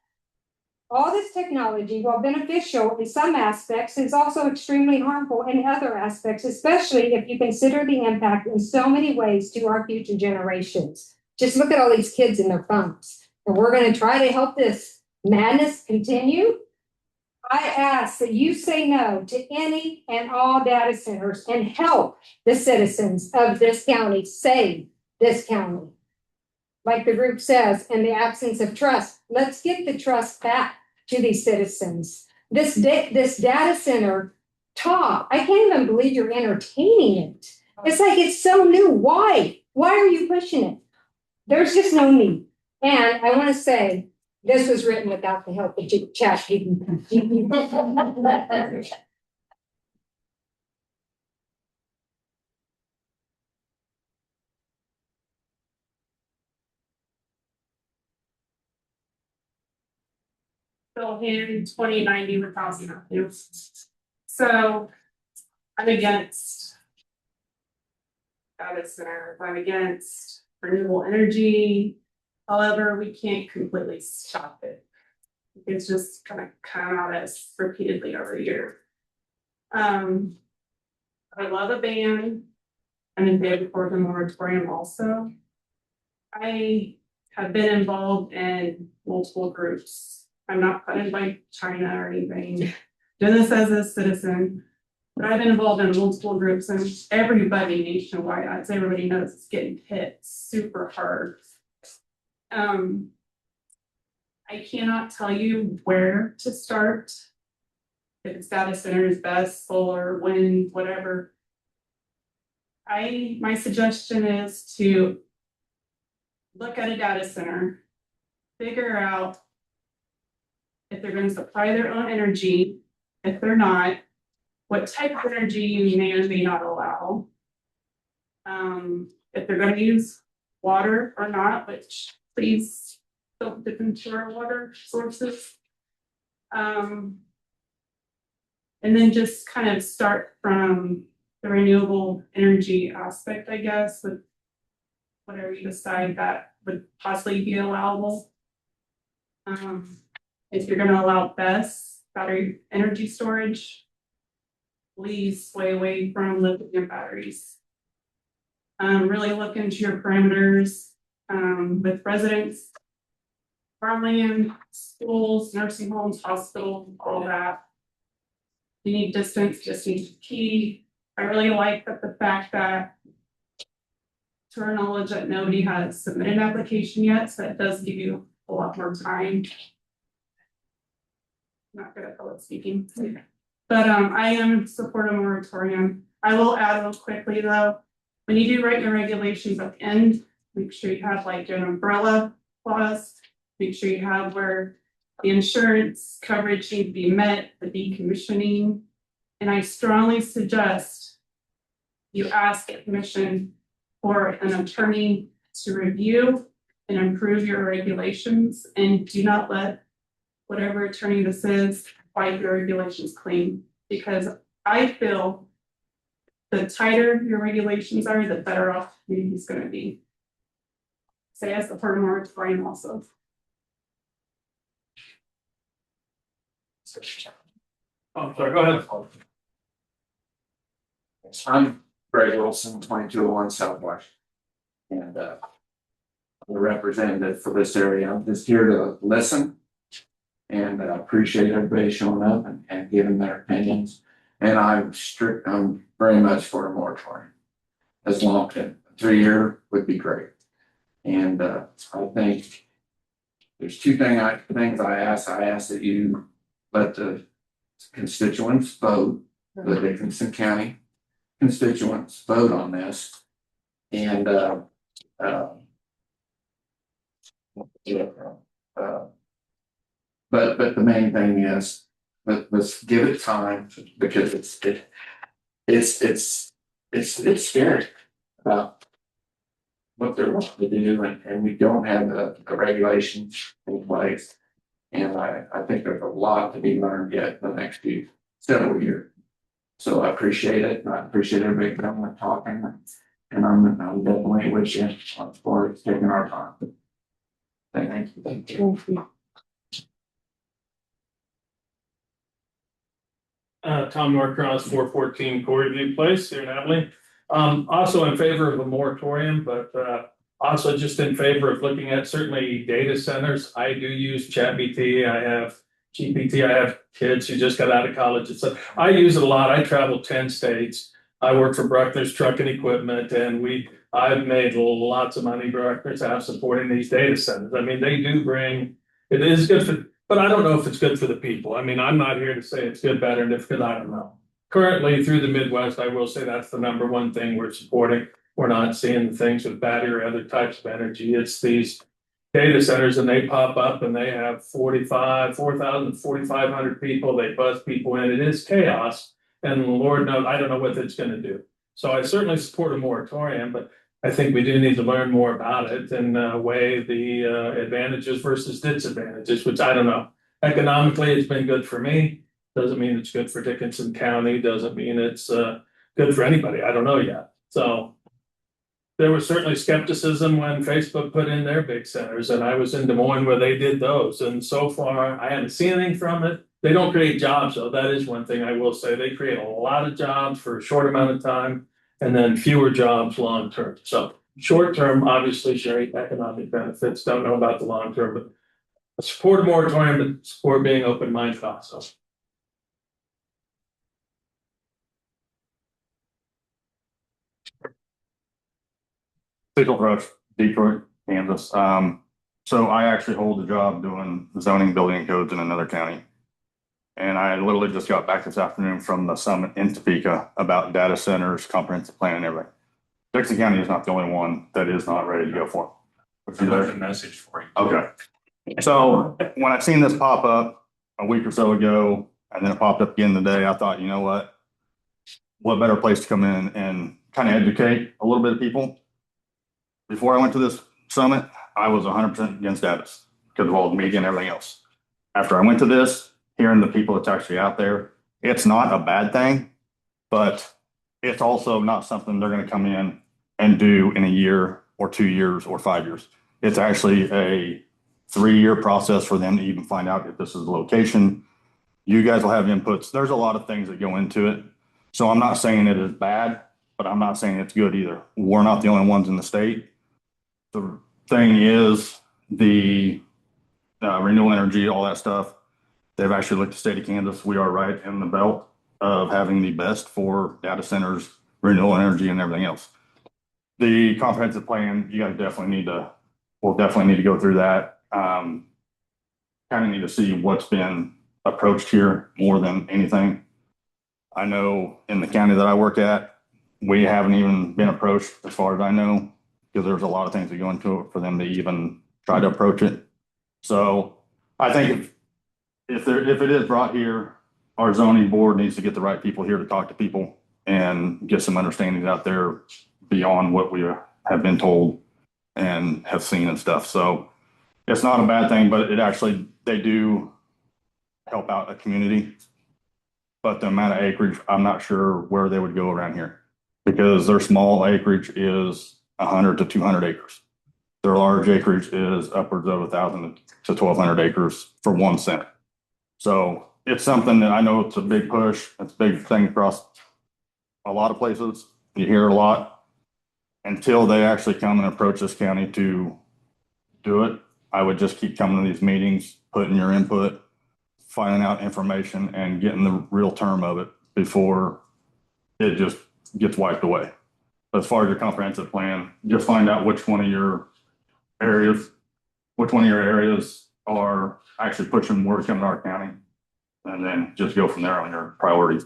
[SPEAKER 7] All this technology, while beneficial in some aspects, is also extremely harmful in other aspects, especially if you consider the impact in so many ways to our future generations. Just look at all these kids in their phones. And we're going to try to help this madness continue. I ask that you say no to any and all data centers and help the citizens of this county save this county. Like the group says, in the absence of trust, let's get the trust back to these citizens. This data center talk, I can't even believe you're entertaining it. It's like it's so new. Why? Why are you pushing it? There's just no need. And I want to say, this was written without the help of ChatGPT.
[SPEAKER 8] Bill in 2090 with housing updates. So I'm against data centers, I'm against renewable energy. However, we can't completely stop it. It's just gonna come at us repeatedly every year. I love a ban. I'm in favor for the moratorium also. I have been involved in multiple groups. I'm not putting like China or anything, doing this as a citizen. But I've been involved in multiple groups and everybody nationwide, I'd say everybody knows it's getting hit super hard. I cannot tell you where to start. If it's data centers, best, solar, wind, whatever. My suggestion is to look at a data center, figure out if they're going to supply their own energy. If they're not, what type of energy you may or may not allow. If they're going to use water or not, which please don't dip into our water sources. And then just kind of start from the renewable energy aspect, I guess, with whatever you decide that would possibly be allowable. If you're going to allow BESS, battery energy storage, please sway away from lithium batteries. Really look into your parameters with residents, farmland, schools, nursing homes, hospitals, all that. You need distance, key. I really like the fact that, to our knowledge, that nobody has submitted an application yet, so that does give you a lot more time. Not good at public speaking. But I am in support of moratorium. I will add real quickly though, when you do write your regulations at the end, make sure you have like an umbrella clause. Make sure you have where the insurance coverage needs to be met, the decommissioning. And I strongly suggest you ask a commission for an attorney to review and improve your regulations, and do not let whatever attorney this is fight your regulations clean, because I feel the tighter your regulations are, the better off the community's going to be. So I support a moratorium also.
[SPEAKER 9] Oh, sorry, go ahead.
[SPEAKER 10] I'm Greg Wilson, 2201 Southwest. And I'm the representative for this area. I'm just here to listen. And appreciate everybody showing up and giving their opinions. And I'm very much for a moratorium. As long as 3 year would be great. And I think there's two things I ask. I ask that you let the constituents vote, the Dickinson County constituents vote on this. And but the main thing is, let's give it time, because it's scary about what they're wanting to do, and we don't have the regulations in place. And I think there's a lot to be learned yet in the next several years. So I appreciate it, and I appreciate everybody coming and talking, and I'm definitely with you for taking our time. Thank you. Thank you.
[SPEAKER 9] Tom Norcross, 414 Corey View Place here in Abilene. Also in favor of a moratorium, but also just in favor of looking at certainly data centers. I do use ChatGPT. I have GPT. I have kids who just got out of college. I use it a lot. I travel 10 states. I work for Bruckner's Trucking Equipment, and I've made lots of money, Bruckner's have, supporting these data centers. I mean, they do bring, it is good for, but I don't know if it's good for the people. I mean, I'm not here to say it's good, better, and if good, I don't know. Currently, through the Midwest, I will say that's the number one thing we're supporting. We're not seeing the things with battery or other types of energy. It's these data centers, and they pop up and they have 4,500, 4,500 people. They buzz people in. It is chaos. And Lord knows, I don't know what it's going to do. So I certainly support a moratorium, but I think we do need to learn more about it and weigh the advantages versus disadvantages, which I don't know. Economically, it's been good for me. Doesn't mean it's good for Dickinson County. Doesn't mean it's good for anybody. I don't know yet. So there was certainly skepticism when Facebook put in their big centers, and I was in Des Moines where they did those. And so far, I haven't seen anything from it. They don't create jobs, though. That is one thing I will say. They create a lot of jobs for a short amount of time, and then fewer jobs long term. So short term, obviously sharing economic benefits, don't know about the long term, but I support a moratorium, but support being open-minded also.
[SPEAKER 11] Cecil Rush, Detroit, Kansas. So I actually hold a job doing zoning building codes in another county. And I literally just got back this afternoon from the summit in Topeka about data centers, comprehensive plan and everything. Dickinson County is not the only one that is not ready to go for it.
[SPEAKER 2] I left a message for you.
[SPEAKER 11] Okay. So when I seen this pop up a week or so ago, and then it popped up again today, I thought, you know what better place to come in and kind of educate a little bit of people. Before I went to this summit, I was 100% against status because of all the media and everything else. After I went to this, hearing the people that's actually out there, it's not a bad thing, but it's also not something they're going to come in and do in a year or 2 years or 5 years. It's actually a 3-year process for them to even find out if this is the location. You guys will have inputs. There's a lot of things that go into it. So I'm not saying it is bad, but I'm not saying it's good either. We're not the only ones in the state. The thing is the renewable energy, all that stuff. They've actually looked at the state of Kansas. We are right in the belt of having the best for data centers, renewable energy, and everything else. The comprehensive plan, you guys we'll definitely need to go through that. Kind of need to see what's been approached here more than anything. I know in the county that I work at, we haven't even been approached as far as I know, because there's a lot of things that go into it for them to even try to approach it. So I think if it is brought here, our zoning board needs to get the right people here to talk to people and get some understandings out there beyond what we have been told and have seen and stuff. So it's not a bad thing, but they do help out a community. But the amount of acreage, I'm not sure where they would go around here, because their small acreage is 100 to 200 acres. Their large acreage is upwards of 1,000 to 1,200 acres for one center. So it's something that I know it's a big push. It's a big thing across a lot of places. You hear it a lot. Until they actually come and approach this county to do it, I would just keep coming to these meetings, putting your input, finding out information, and getting the real term of it before it just gets wiped away. As far as your comprehensive plan, just find out which one of your areas are actually pushing more to come to our county, and then just go from there on your priorities.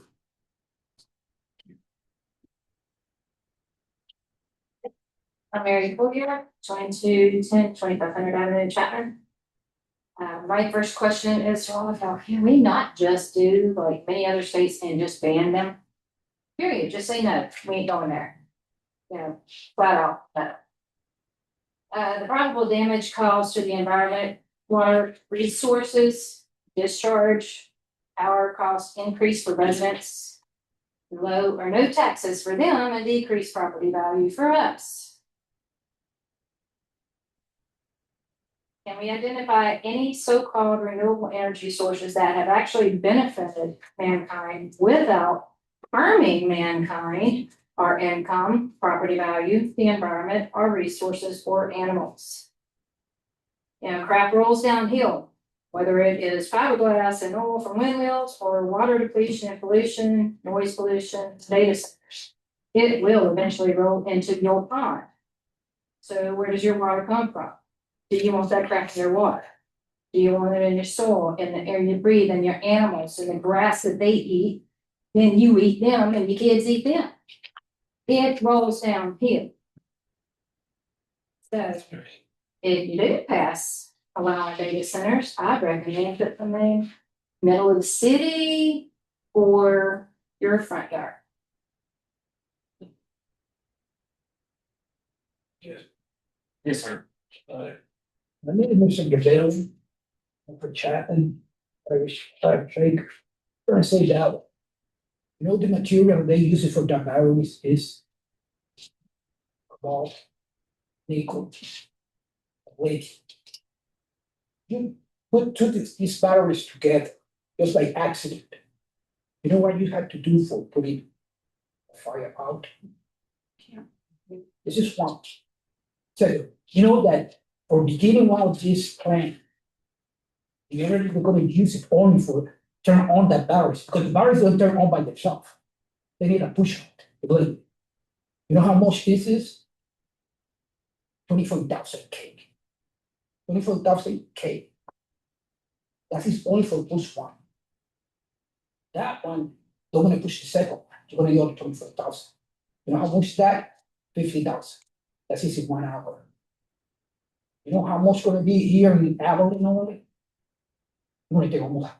[SPEAKER 3] I'm Mary Collier, 2210 2500 Avenue, Chapman. My first question is, well, can we not just do like many other states and just ban them? Period, just say no, we ain't going there. You know, flat out, no. The probable damage caused to the environment, water resources, discharge, power cost increase for residents, low or no taxes for them, and decreased property value for us. Can we identify any so-called renewable energy sources that have actually benefited mankind without harming mankind, our income, property value, the environment, our resources, or animals? You know, crap rolls downhill, whether it is fiberglass and oil from windmills or water depletion and pollution, noise pollution, data centers. It will eventually roll into your pond. So where does your water come from? Do you want that crap in your water? Do you want it in your soil, in the air you breathe, and your animals, and the grass that they eat? Then you eat them and your kids eat them. It rolls downhill. So if you do pass allowing data centers, I'd recommend put them in the middle of the city or your front yard.
[SPEAKER 4] Yes, sir.
[SPEAKER 12] My name is Mr. Gavale. I'm for Chapman, Irish Trade. I say that, you know, the material they use it for the batteries is cobalt, nickel, lead. You put these batteries together, just like accident. You know what you have to do for putting the fire out? This is one. So, you know that for beginning of this plan, the energy we're gonna use it only for turn on the batteries, because the batteries don't turn on by themselves. They need a push on it. You know how much this is? 24,000 K. 24,000 K. That is only for push one. That one, they're gonna push the second one, you're gonna go to 24,000. You know how much is that? 50,000. That's easy 1 hour. You know how much gonna be here in Abilene only? You're gonna take almost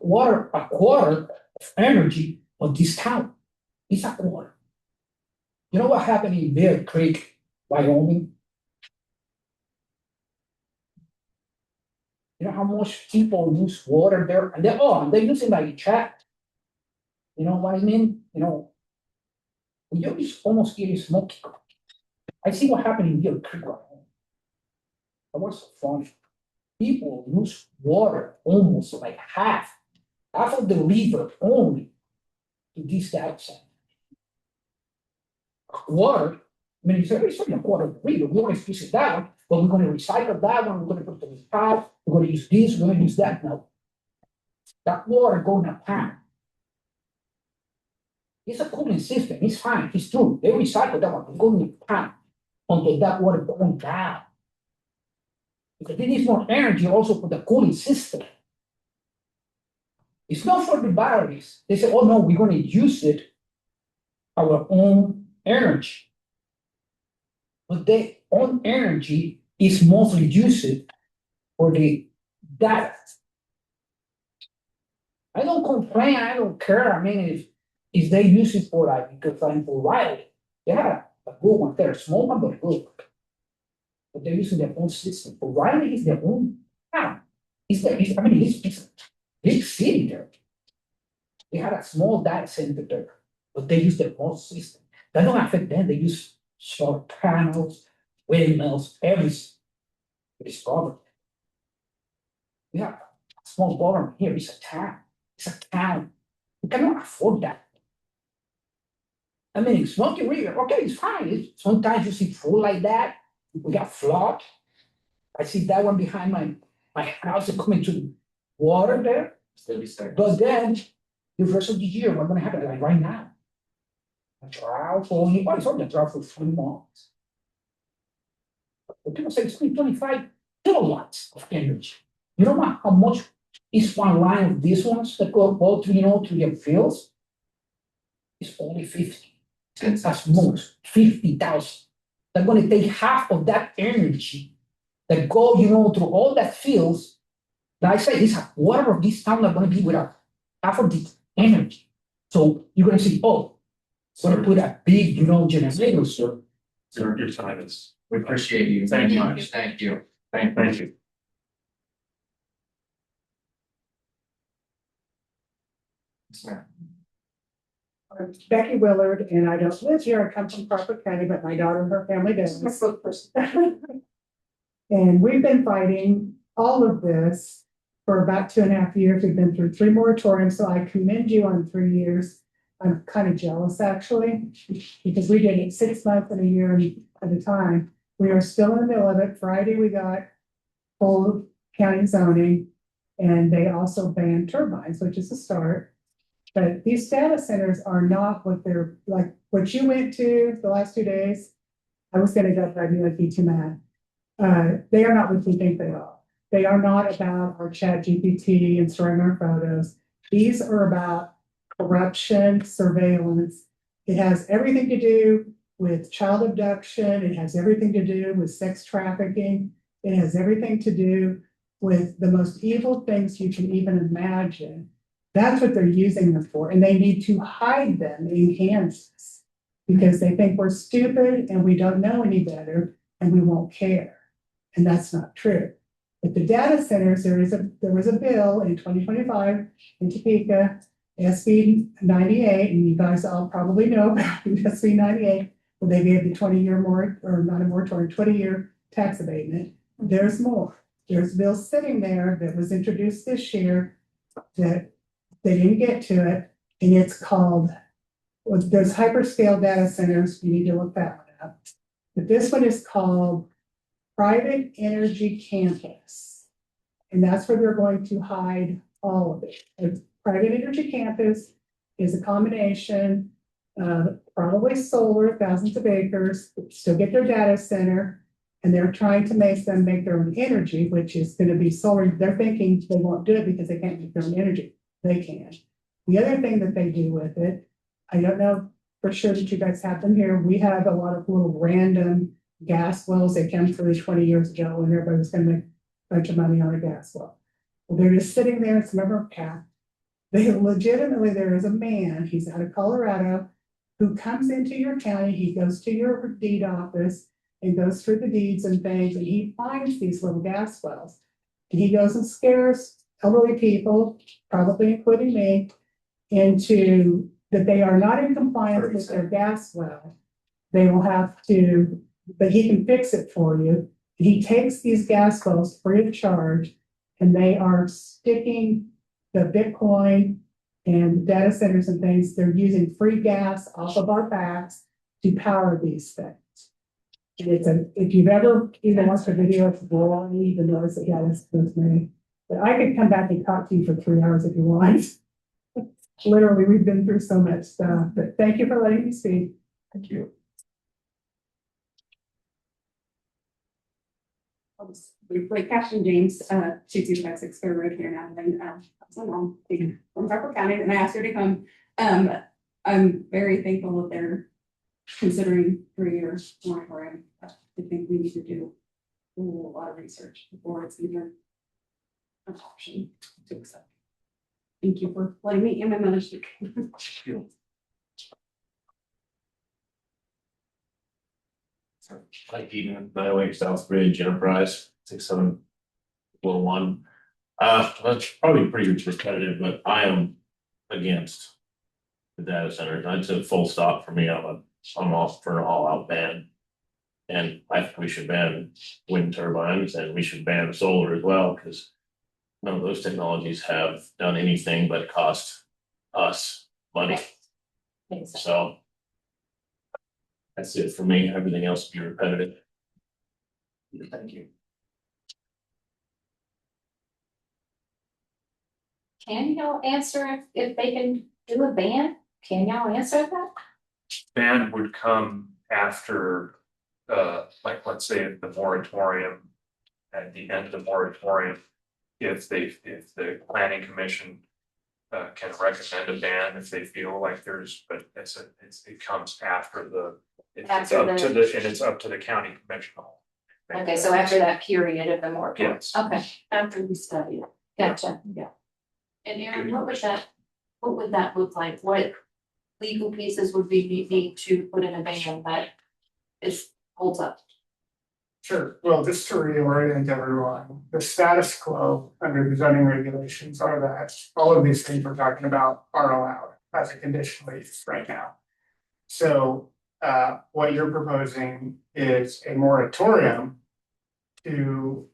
[SPEAKER 12] a quarter of energy of this town. It's a quarter. You know what happened in Bear Creek, Wyoming? You know how much people use water there, and they're using like chat. You know what I mean? You know, we always almost get smoky. I see what happened in Bear Creek, Wyoming. That was so funny. People use water almost like half of the river only to this data center. Water, I mean, it's only a quarter of the river. We always use it down, but we're going to recycle that one. We're going to put it in the pipe. We're going to use this. We're going to use that. No, that water going to pan. It's a cooling system. It's fine. It's true. They recycle that one. We're going to pan until that water going down. Because it needs more energy also for the cooling system. It's not for the batteries. They say, oh no, we're going to use it, our own energy. But their own energy is mostly used for the data. I don't complain, I don't care. I mean, if they use it for like, because I'm for Riley, yeah, a good one. They're a small one, but good. But they're using their own system. For Riley is their own town. It's a big city there. They had a small data center there, but they use their own system. That don't affect them. They use solar panels, windmills, everything. It's government. We have a small government here. It's a town. It's a town. We cannot afford that. I mean, Smoky River, okay, it's fine. Sometimes you see full like that. We got flood. I see that one behind my house is coming to water there. But then the rest of the year, what's gonna happen like right now? A drought for it's only a drought for 3 months. But people say it's only 25 kilowatts of energy. You know how much is one line of these ones that go to to your fields? It's only 50. That's most 50,000. They're going to take half of that energy that go through all that fields. Like I say, this quarter of this town are going to be without half of the energy. So you're going to see, oh, going to put a big generator.
[SPEAKER 2] Sir, your time is.
[SPEAKER 4] We appreciate you. Thank you much. Thank you.
[SPEAKER 2] Thank you.
[SPEAKER 4] Yes, ma'am.
[SPEAKER 13] I'm Becky Willard, and I don't live here. I come from Crawford County, but my daughter and her family does. And we've been fighting all of this for about 2.5 years. We've been through 3 moratoriums, so I commend you on 3 years. I'm kind of jealous actually, because we did it 6 months and a year at a time. We are still in the middle of it. Friday, we got full county zoning, and they also banned turbines, which is a start. But these data centers are not what they're like, what you went to the last 2 days. I was going to go, but I knew I'd be too mad. They are not what we think they are. They are not about our chat GPT and storing our photos. These are about corruption, surveillance. It has everything to do with child abduction. It has everything to do with sex trafficking. It has everything to do with the most evil things you can even imagine. That's what they're using them for. And they need to hide them in Kansas because they think we're stupid and we don't know any better and we won't care. And that's not true. At the data centers, there was a bill in 2025 in Topeka, SB 98, and you guys all probably know about SB 98, where they gave the 20-year not a moratorium, 20-year tax abatement. There's more. There's a bill sitting there that was introduced this year that they didn't get to it, and it's called, there's hyperscale data centers. You need to look that one up. But this one is called private energy campus. And that's where they're going to hide all of it. A private energy campus is a combination of probably solar, thousands of acres, still get their data center. And they're trying to make their own energy, which is going to be solar. They're thinking they won't do it because they can't make their own energy. They can. The other thing that they do with it, I don't know for sure that you guys have them here. We have a lot of little random gas wells that came through 20 years ago when everybody was going to make a bunch of money on a gas well. Well, they're just sitting there, and some of them are capped. They legitimately, there is a man, he's out of Colorado, who comes into your county, he goes to your deed office and goes through the deeds and things, and he finds these little gas wells. And he goes and scares elderly people, probably including me, into that they are not in compliance with their gas well. They will have to, but he can fix it for you. He takes these gas wells free of charge, and they are sticking the Bitcoin and data centers and things. They're using free gas off of our backs to power these things. And it's if you've ever even watched a video of the wall, you even notice that, yeah, that's me. But I could come back and talk to you for 3 hours if you want. Literally, we've been through so much stuff, but thank you for letting me speak.
[SPEAKER 4] Thank you.
[SPEAKER 14] Briefly, Captain James, Chief Supervisor for Road here now, and from Harper County, and I asked her to come. I'm very thankful that they're considering 3 years moratorium. I think we need to do a lot of research before it's even an option to accept. Thank you for letting me and my mother speak.
[SPEAKER 15] Mike Eaton, 908 Southbridge Enterprise, 6701. That's probably pretty repetitive, but I am against the data centers. That's a full stop for me. I'm off for an all-out ban. And I think we should ban wind turbines and we should ban solar as well, because none of those technologies have done anything but cost us money. So that's it for me. Everything else will be repetitive. Thank you.
[SPEAKER 3] Can y'all answer if they can do a ban? Can y'all answer that?
[SPEAKER 2] Ban would come after, like, let's say the moratorium, at the end of the moratorium, if the planning commission can recommend a ban if they feel like there's, but it comes after the, it's up to the county commission.
[SPEAKER 3] Okay, so after that period of the moratorium.
[SPEAKER 2] Yes.
[SPEAKER 3] Okay, after we study it. Gotcha. Yeah. And Aaron, what would that look like? What legal pieces would we need to put in a ban that holds up?
[SPEAKER 16] Sure. Well, just to reorient everyone, the status quo under the zoning regulations are that all of these things we're talking about are allowed as a conditional use right now. So what you're proposing is a moratorium to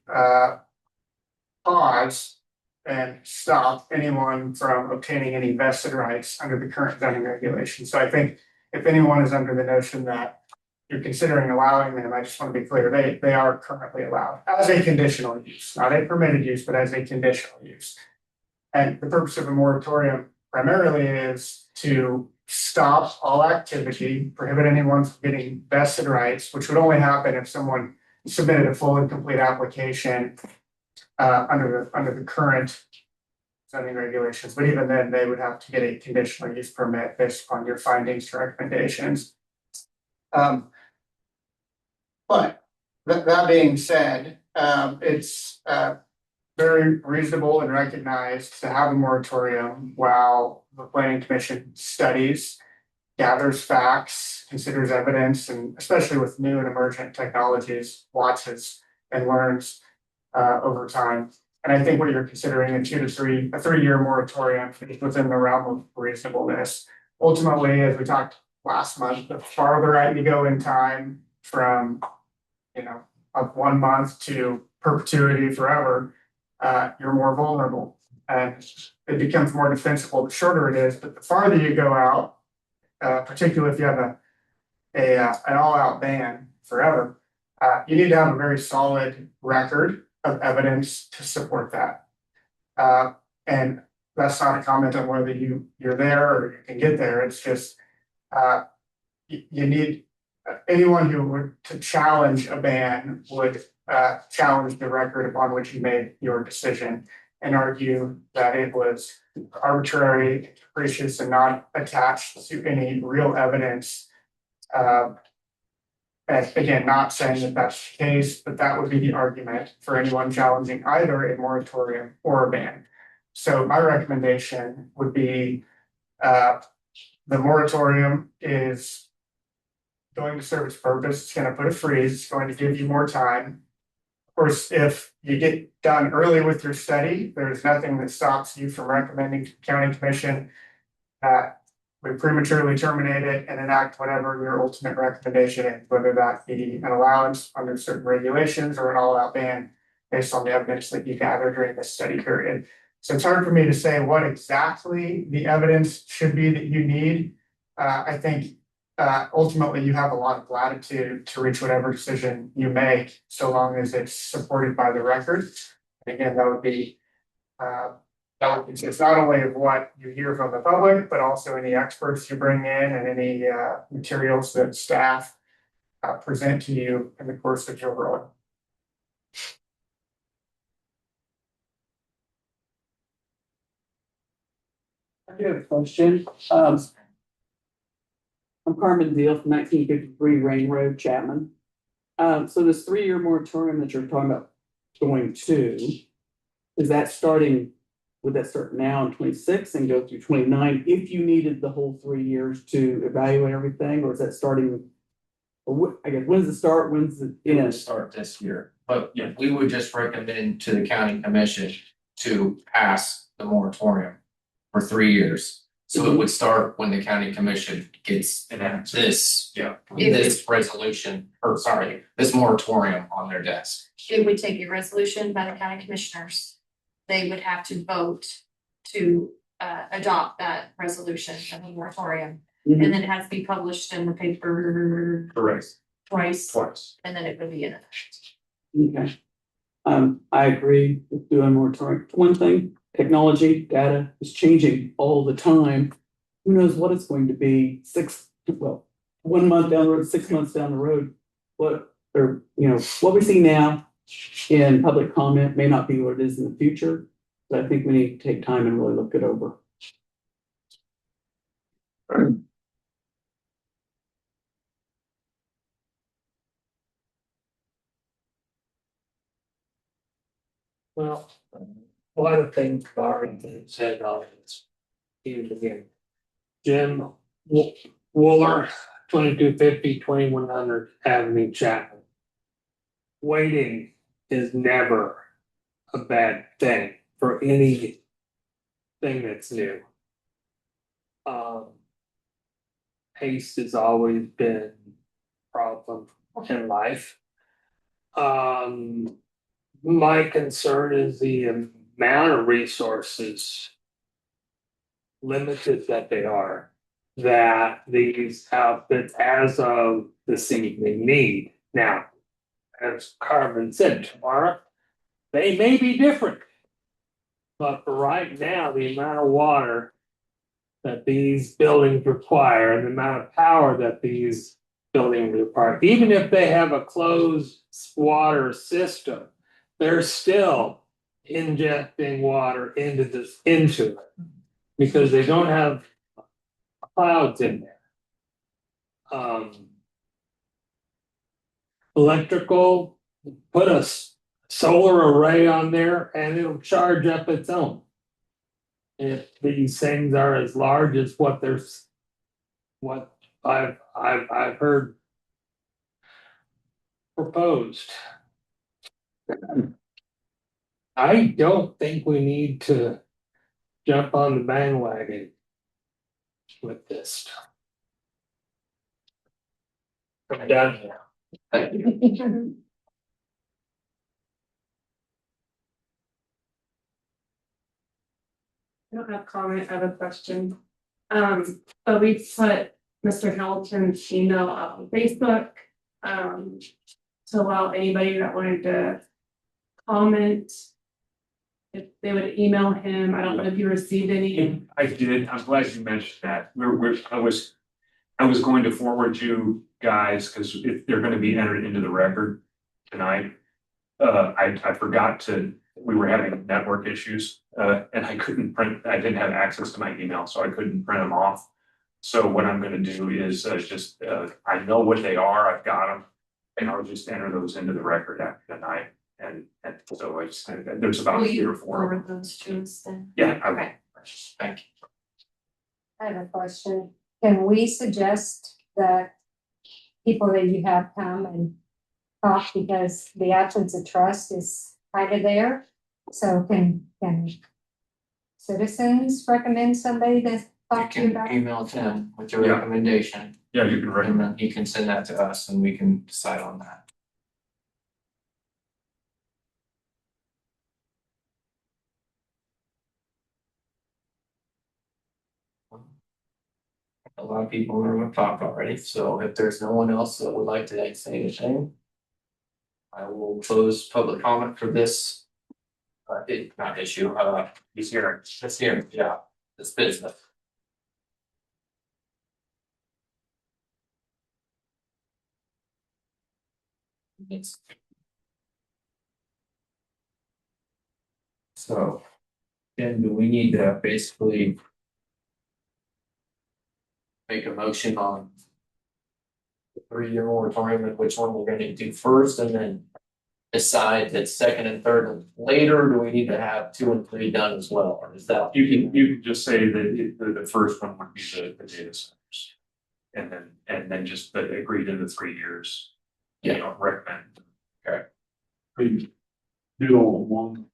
[SPEAKER 16] pause and stop anyone from obtaining any vested rights under the current zoning regulations. So I think if anyone is under the notion that you're considering allowing them, I just want to be clear, they are currently allowed as a conditional use, not a permitted use, but as a conditional use. And the purpose of a moratorium primarily is to stop all activity, prohibit anyone from getting vested rights, which would only happen if someone submitted a full and complete application under the current zoning regulations. But even then, they would have to get a conditional use permit based upon your findings and recommendations. But that being said, it's very reasonable and recognized to have a moratorium while the planning commission studies, gathers facts, considers evidence, and especially with new and emergent technologies, watches and learns over time. And I think what you're considering, a 3-year moratorium is within the realm of reasonableness. Ultimately, as we talked last month, the farther out you go in time from, of 1 month to perpetuity forever, you're more vulnerable and it becomes more defensible the shorter it is. But the farther you go out, particularly if you have an all-out ban forever, you need to have a very solid record of evidence to support that. And that's not a comment on whether you're there or you can get there. It's just, you need, anyone who would to challenge a ban would challenge the record upon which you made your decision and argue that it was arbitrary, capricious, and not attached to any real evidence. And again, not saying that that's the case, but that would be the argument for anyone challenging either a moratorium or a ban. So my recommendation would be the moratorium is going to serve its purpose. It's going to put a freeze. It's going to give you more time. Of course, if you get done early with your study, there's nothing that stops you from recommending to the county commission that we prematurely terminate it and enact whatever your ultimate recommendation is, whether that be an allowance under certain regulations or an all-out ban based on the evidence that you gather during this study period. So it's hard for me to say what exactly the evidence should be that you need. I think ultimately you have a lot of latitude to reach whatever decision you make, so long as it's supported by the record. And again, that would be it's not only of what you hear from the public, but also any experts you bring in and any materials that staff present to you in the course of your role.
[SPEAKER 17] I do have a question. I'm Carmen Deal from 1953 Rain Road, Chapman. So this 3-year moratorium that you're talking about going to, is that starting, would that start now in 26 and go through 29 if you needed the whole 3 years to evaluate everything, or is that starting? Or I guess, when does it start? When's it
[SPEAKER 4] It
[SPEAKER 17] end?
[SPEAKER 4] would start this year, but yeah, we would just recommend to the county commission to pass the moratorium for 3 years. So it would start when the county commission gets this, this resolution, or sorry, this moratorium on their desk.
[SPEAKER 3] It would take a resolution by the county commissioners. They would have to vote to adopt that resolution of the moratorium. And then it has to be published in the paper.
[SPEAKER 2] Correct.
[SPEAKER 3] Twice. And then it would be in effect.
[SPEAKER 17] Okay. I agree with doing moratorium. One thing, technology, data is changing all the time. Who knows what it's going to be 1 month down the road, 6 months down the road. What we see now in public comment may not be what it is in the future. But I think we need to take time and really look it over.
[SPEAKER 12] Well, a lot of things are said on this. Again, Jim Wooler, 2250 2100 Avenue, Chapman. Waiting is never a bad thing for anything that's new. Haste has always been a problem in life. My concern is the amount of resources, limited that they are, that these outfits as of this evening need. Now, as Carmen said, tomorrow, they may be different. But for right now, the amount of water that these buildings require and the amount of power that these buildings require, even if they have a closed water system, they're still injecting water into it because they don't have clouds in there. Electrical, put a solar array on there and it'll charge up its own. If these things are as large as what I've heard proposed. I don't think we need to jump on the bandwagon with this. I'm done here.
[SPEAKER 8] I don't have comment, I have a question. But we put Mr. Hamilton's email up on Facebook. to allow anybody that wanted to comment. If they would email him, I don't know if you received any.
[SPEAKER 2] I did, I'm glad you mentioned that, I was going to forward you guys, because if they're gonna be entered into the record tonight. I forgot to, we were having network issues, and I didn't have access to my email, so I couldn't print them off. So what I'm gonna do is I know what they are, I've got them, and I'll just enter those into the record after tonight. And so there's about
[SPEAKER 3] Will
[SPEAKER 2] 3
[SPEAKER 3] you
[SPEAKER 2] or 4.
[SPEAKER 3] forward those to us then?
[SPEAKER 2] Yeah,
[SPEAKER 3] Okay.
[SPEAKER 2] thank you.
[SPEAKER 7] I have a question. Can we suggest that people that you have come and talk, because the absence of trust is kind of there? So can citizens recommend somebody to
[SPEAKER 4] You
[SPEAKER 7] talk to you
[SPEAKER 4] can
[SPEAKER 7] about?
[SPEAKER 4] email Tim with your
[SPEAKER 2] Yeah.
[SPEAKER 4] recommendation,
[SPEAKER 2] Yeah, you can
[SPEAKER 4] and
[SPEAKER 2] recommend.
[SPEAKER 4] then he can send that to us and we can decide on that. A lot of people in the room have talked already, so if there's no one else that would like to say anything, I will close public comment for this. Not issue,
[SPEAKER 2] He's here.
[SPEAKER 4] this here, yeah, this business. It's. So, then do we need to basically make a motion on the 3-year moratorium and which one we're gonna do first, and then decide that second and third later? Do we need to have 2 and 3 done as well, or is that?
[SPEAKER 2] You can just say that the first one would be the data centers. And then just agree to the 3 years.
[SPEAKER 4] Yeah.
[SPEAKER 2] You know, recommend.
[SPEAKER 9] Do all one,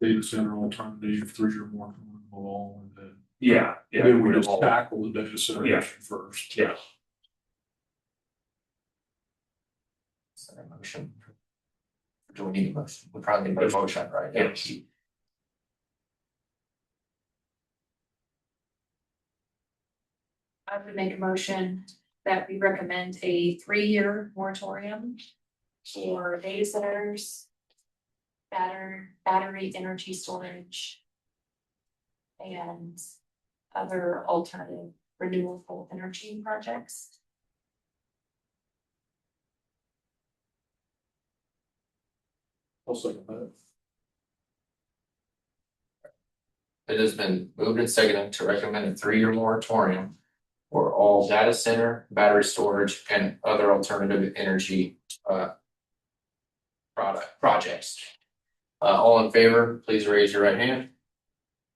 [SPEAKER 9] data center alternative, 3 or more all, and then.
[SPEAKER 2] Yeah.
[SPEAKER 9] Then we just tackle the data center
[SPEAKER 2] Yeah.
[SPEAKER 9] issue first.
[SPEAKER 2] Yeah.
[SPEAKER 4] Is there a motion? Do we need a motion? We probably need a motion, right?
[SPEAKER 2] Yes.
[SPEAKER 3] I would make a motion that we recommend a 3-year moratorium for data centers, battery energy storage, and other alternative renewable energy projects.
[SPEAKER 9] I'll second that.
[SPEAKER 4] It has been moved and seconded to recommend a 3-year moratorium for all data center, battery storage, and other alternative energy projects. All in favor, please raise your right hand.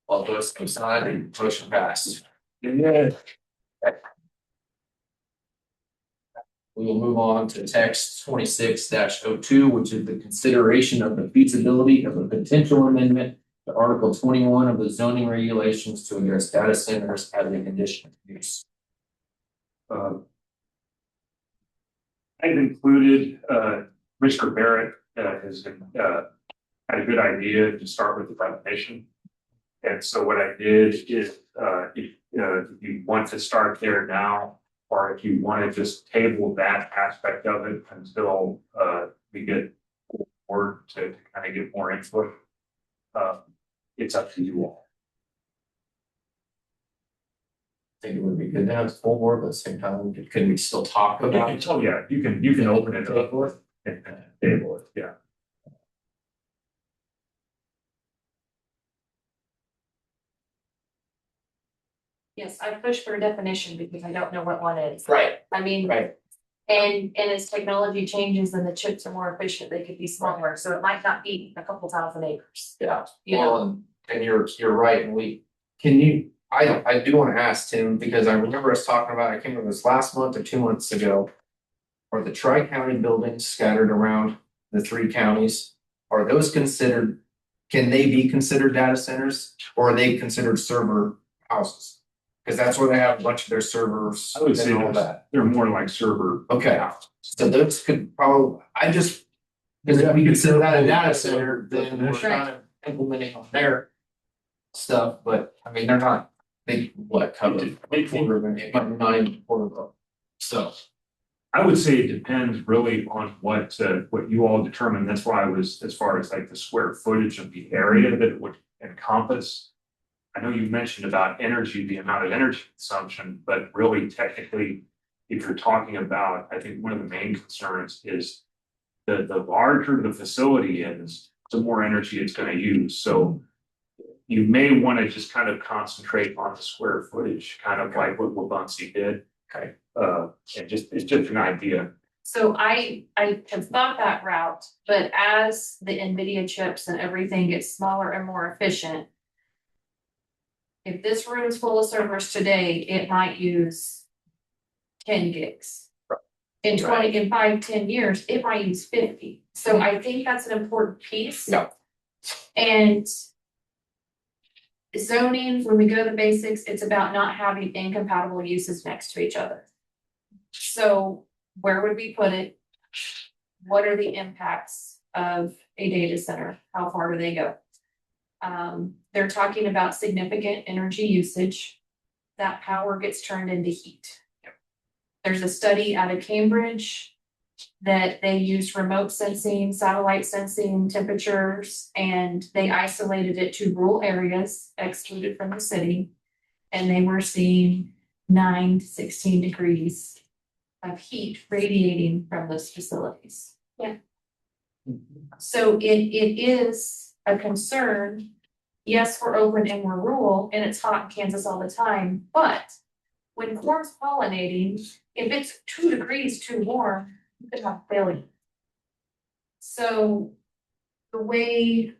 [SPEAKER 4] All opposed, same sign. Motion passed.
[SPEAKER 2] Yeah.
[SPEAKER 4] We will move on to text 26-02, which is the consideration of the feasibility of a potential amendment to Article 21 of the zoning regulations to address data centers as a condition of use.
[SPEAKER 2] I've included, Mr. Barrett, has had a good idea to start with the definition. And so what I did is, if you want to start there now, or if you want to just table that aspect of it until, we get forward to kind of get more input, it's up to you all.
[SPEAKER 4] I think it would be good to have the full board, but at the same time, can we still talk about it?
[SPEAKER 2] Oh, yeah, you can open it up and table it, yeah.
[SPEAKER 3] Yes, I push for a definition because I don't know what one is.
[SPEAKER 4] Right,
[SPEAKER 3] I mean,
[SPEAKER 4] right.
[SPEAKER 3] and as technology changes and the chips are more efficient, they could be smaller, so it might not be a couple thousand acres.
[SPEAKER 4] Yeah,
[SPEAKER 3] You
[SPEAKER 4] well, and you're right, and I do want to ask Tim, because I remember us talking about, I can't remember if it was last month or 2 months ago. Are the tri-county buildings scattered around the 3 counties, are those considered, can they be considered data centers, or are they considered server houses? Because that's where they have a bunch of their servers
[SPEAKER 2] I would say
[SPEAKER 4] and all that.
[SPEAKER 2] they're more like server.
[SPEAKER 4] Okay, so those could probably, because if we consider that a data center, then we're kind of implementing on their stuff, but I mean, they're not, they cover a quarter of it, but not even a quarter of it. So
[SPEAKER 2] I would say it depends really on what you all determine. That's why I was, as far as like the square footage of the area that it would encompass. I know you mentioned about energy, the amount of energy consumption, but really technically, if you're talking about, I think one of the main concerns is the larger the facility is, the more energy it's going to use. So you may want to just kind of concentrate on the square footage, kind of like what Wabunsee did.
[SPEAKER 3] Okay.
[SPEAKER 2] And it's just an idea.
[SPEAKER 3] So I have thought that route, but as the NVIDIA chips and everything gets smaller and more efficient. If this room is full of servers today, it might use 10 gigs. In 5, 10 years, it might use 50. So I think that's an important piece.
[SPEAKER 4] Yeah.
[SPEAKER 3] And zoning, when we go to the basics, it's about not having incompatible uses next to each other. So where would we put it? What are the impacts of a data center? How far do they go? They're talking about significant energy usage. That power gets turned into heat. There's a study out of Cambridge that they used remote sensing, satellite sensing temperatures, and they isolated it to rural areas, excluded from the city. And they were seeing 9 to 16 degrees of heat radiating from those facilities. Yeah. So it is a concern. Yes, we're open and we're rural and it's hot in Kansas all the time, but when corn's pollinating, if it's 2 degrees too warm, you could have failure. So the way,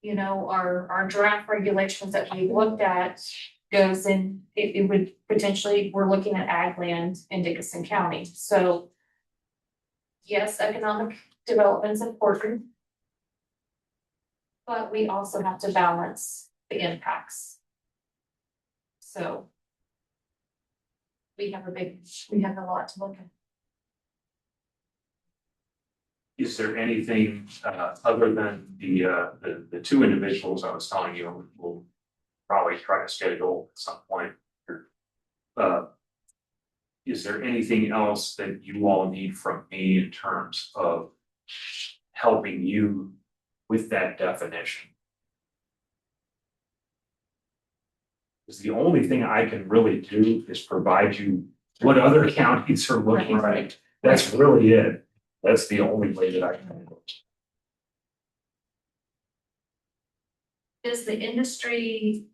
[SPEAKER 3] our draft regulations that we looked at goes in, it would potentially, we're looking at ag land in Dickinson County. So yes, economic development is important, but we also have to balance the impacts. So we have a lot to look at.
[SPEAKER 2] Is there anything other than the 2 individuals I was telling you we'll probably try to schedule at some point? Is there anything else that you all need from me in terms of helping you with that definition? Because the only thing I can really do is provide you what other counties are looking like. That's really it. That's the only way that I can.
[SPEAKER 3] Is the industry,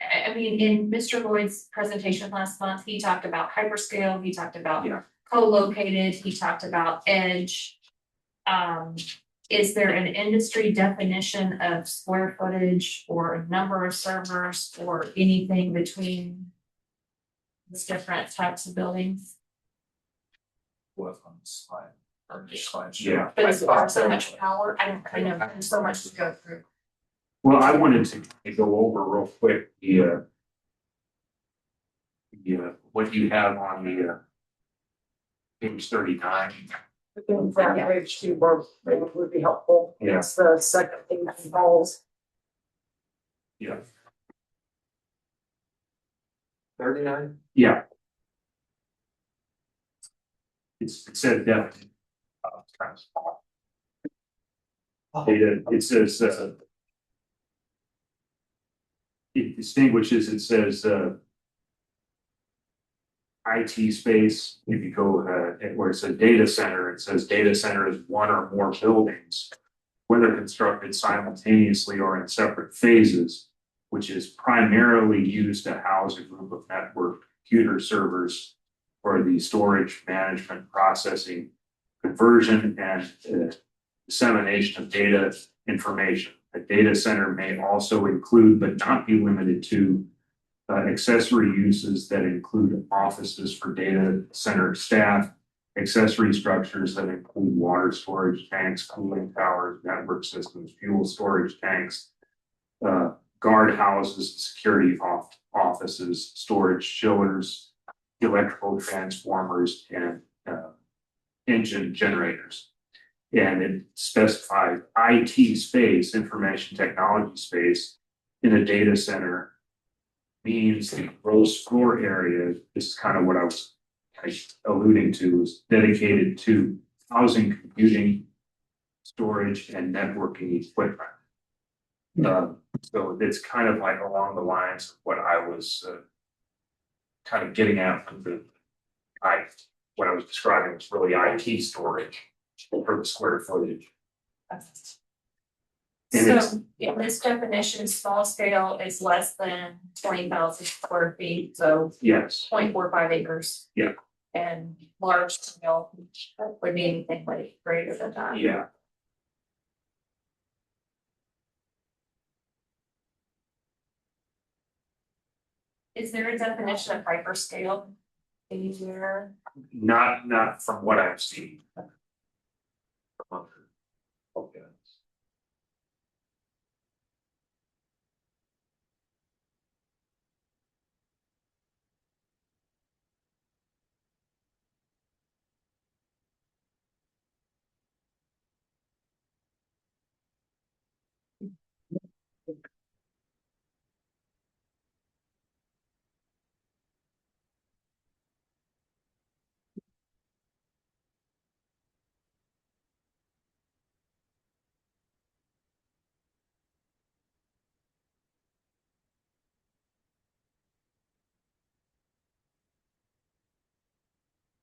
[SPEAKER 3] I mean, in Mr. Lloyd's presentation last month, he talked about hyperscale, he talked about co-located, he talked about edge. Is there an industry definition of square footage or number of servers or anything between these different types of buildings?
[SPEAKER 10] Was on the slide. Or the slide.
[SPEAKER 2] Yeah.
[SPEAKER 3] But as far as so much power, I know there's so much to go through.
[SPEAKER 2] Well, I wanted to go over real quick the what you have on the page 39.
[SPEAKER 18] I think that page 2 would be helpful.
[SPEAKER 2] Yeah.
[SPEAKER 18] It's the second thing that involves.
[SPEAKER 2] Yeah.
[SPEAKER 4] 39?
[SPEAKER 2] Yeah. It said definitely. It says it distinguishes, it says IT space. If you go where it says data center, it says data center is 1 or more buildings, whether constructed simultaneously or in separate phases, which is primarily used to house a group of network computer servers for the storage, management, processing, conversion, and dissemination of data information. A data center may also include, but not be limited to, accessory uses that include offices for data center staff, accessory structures that include water storage tanks, cooling towers, network systems, fuel storage tanks, guard houses, security offices, storage chillers, electrical transformers, and engine generators. And it specifies IT space, information technology space, in a data center means the gross floor area. This is kind of what I was alluding to is dedicated to housing, computing, storage, and networking equipment. So it's kind of like along the lines of what I was kind of getting at with what I was describing was really IT storage for the square footage.
[SPEAKER 3] So in this definition, small scale is less than 20,000 square feet, so
[SPEAKER 2] Yes.
[SPEAKER 3] 0.45 acres.
[SPEAKER 2] Yeah.
[SPEAKER 3] And large scale would be anything like greater than that.
[SPEAKER 2] Yeah.
[SPEAKER 3] Is there a definition of hyperscale anywhere?
[SPEAKER 2] Not from what I've seen. Okay.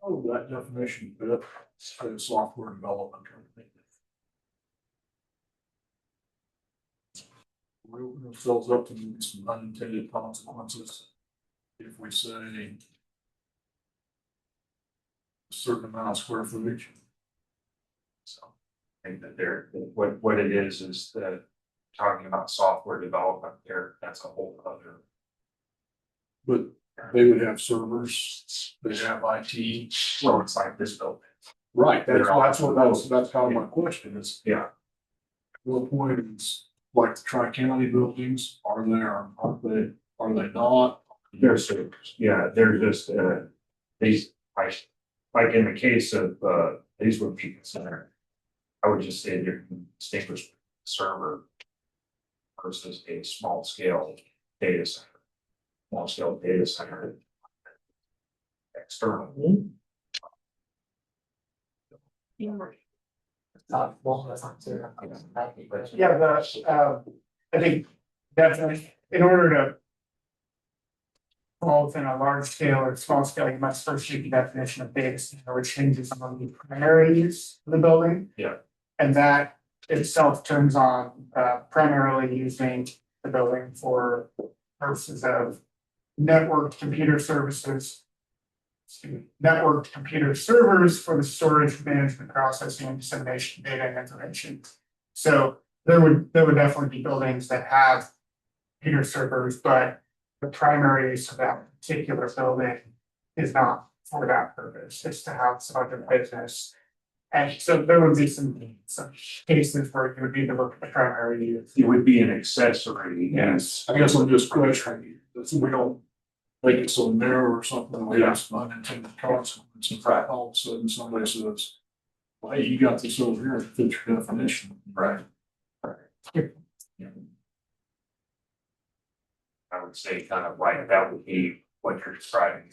[SPEAKER 9] Oh, that definition, but it's software development. We open ourselves up to some unintended consequences if we say a certain amount of square footage.
[SPEAKER 2] So I think that what it is that talking about software development there, that's a whole other.
[SPEAKER 9] But they would have servers, they have IT.
[SPEAKER 2] Well, it's like this building.
[SPEAKER 9] Right, that's kind of my question is.
[SPEAKER 2] Yeah.
[SPEAKER 9] What point is like the Tri-County buildings, are they not?
[SPEAKER 2] They're servers, yeah, they're just these like in the case of these would be considered. I would just say you can distinguish server versus a small scale data center. Small scale data center external.
[SPEAKER 16] Yeah, I think definitely in order to fall within a large scale or small scale, you must first use the definition of data center, which hinges on the primary use of the building.
[SPEAKER 2] Yeah.
[SPEAKER 16] And that itself turns on primarily using the building for purposes of networked computer services. Networked computer servers for the storage, management, processing, and dissemination of data and information. So there would definitely be buildings that have computer servers, but the primary use of that particular building is not for that purpose. It's to have some other business. And so there would be some cases where you would need to look at the primary use.
[SPEAKER 2] It would be an accessory.
[SPEAKER 16] Yes.
[SPEAKER 9] I guess I'm just questioning, we don't make it so narrow or something, we have some unintended consequences. Right. All of a sudden somebody says, well, hey, you got this over here, it fits your definition.
[SPEAKER 2] Right. Yeah. I would say kind of like that would be what you're describing.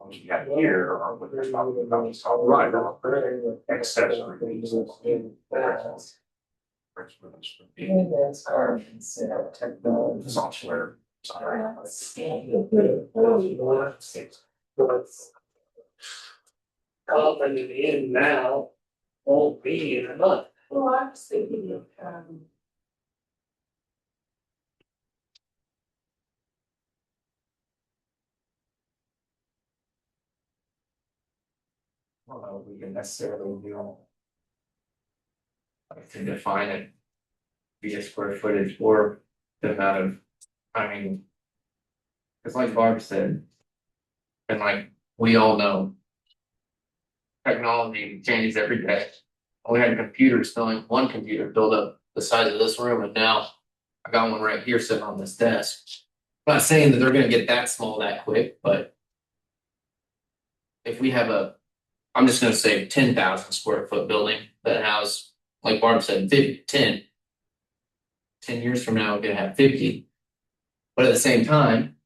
[SPEAKER 2] You got here or what they're talking about. Right. Accessory. Software.
[SPEAKER 12] Coming in now, won't be in a month.
[SPEAKER 14] Well, I was thinking of,
[SPEAKER 4] I don't know if we can necessarily do. To define it. Be a square footage or the amount of, I mean. It's like Barb said. And like, we all know. Technology changes every day. We had computers filling, one computer filled up the size of this room, and now I got one right here sitting on this desk. I'm not saying that they're gonna get that small that quick, but. If we have I'm just gonna say 10,000 square foot building that has, like Barb said, 10 years from now, we're gonna have 50. But at the same time,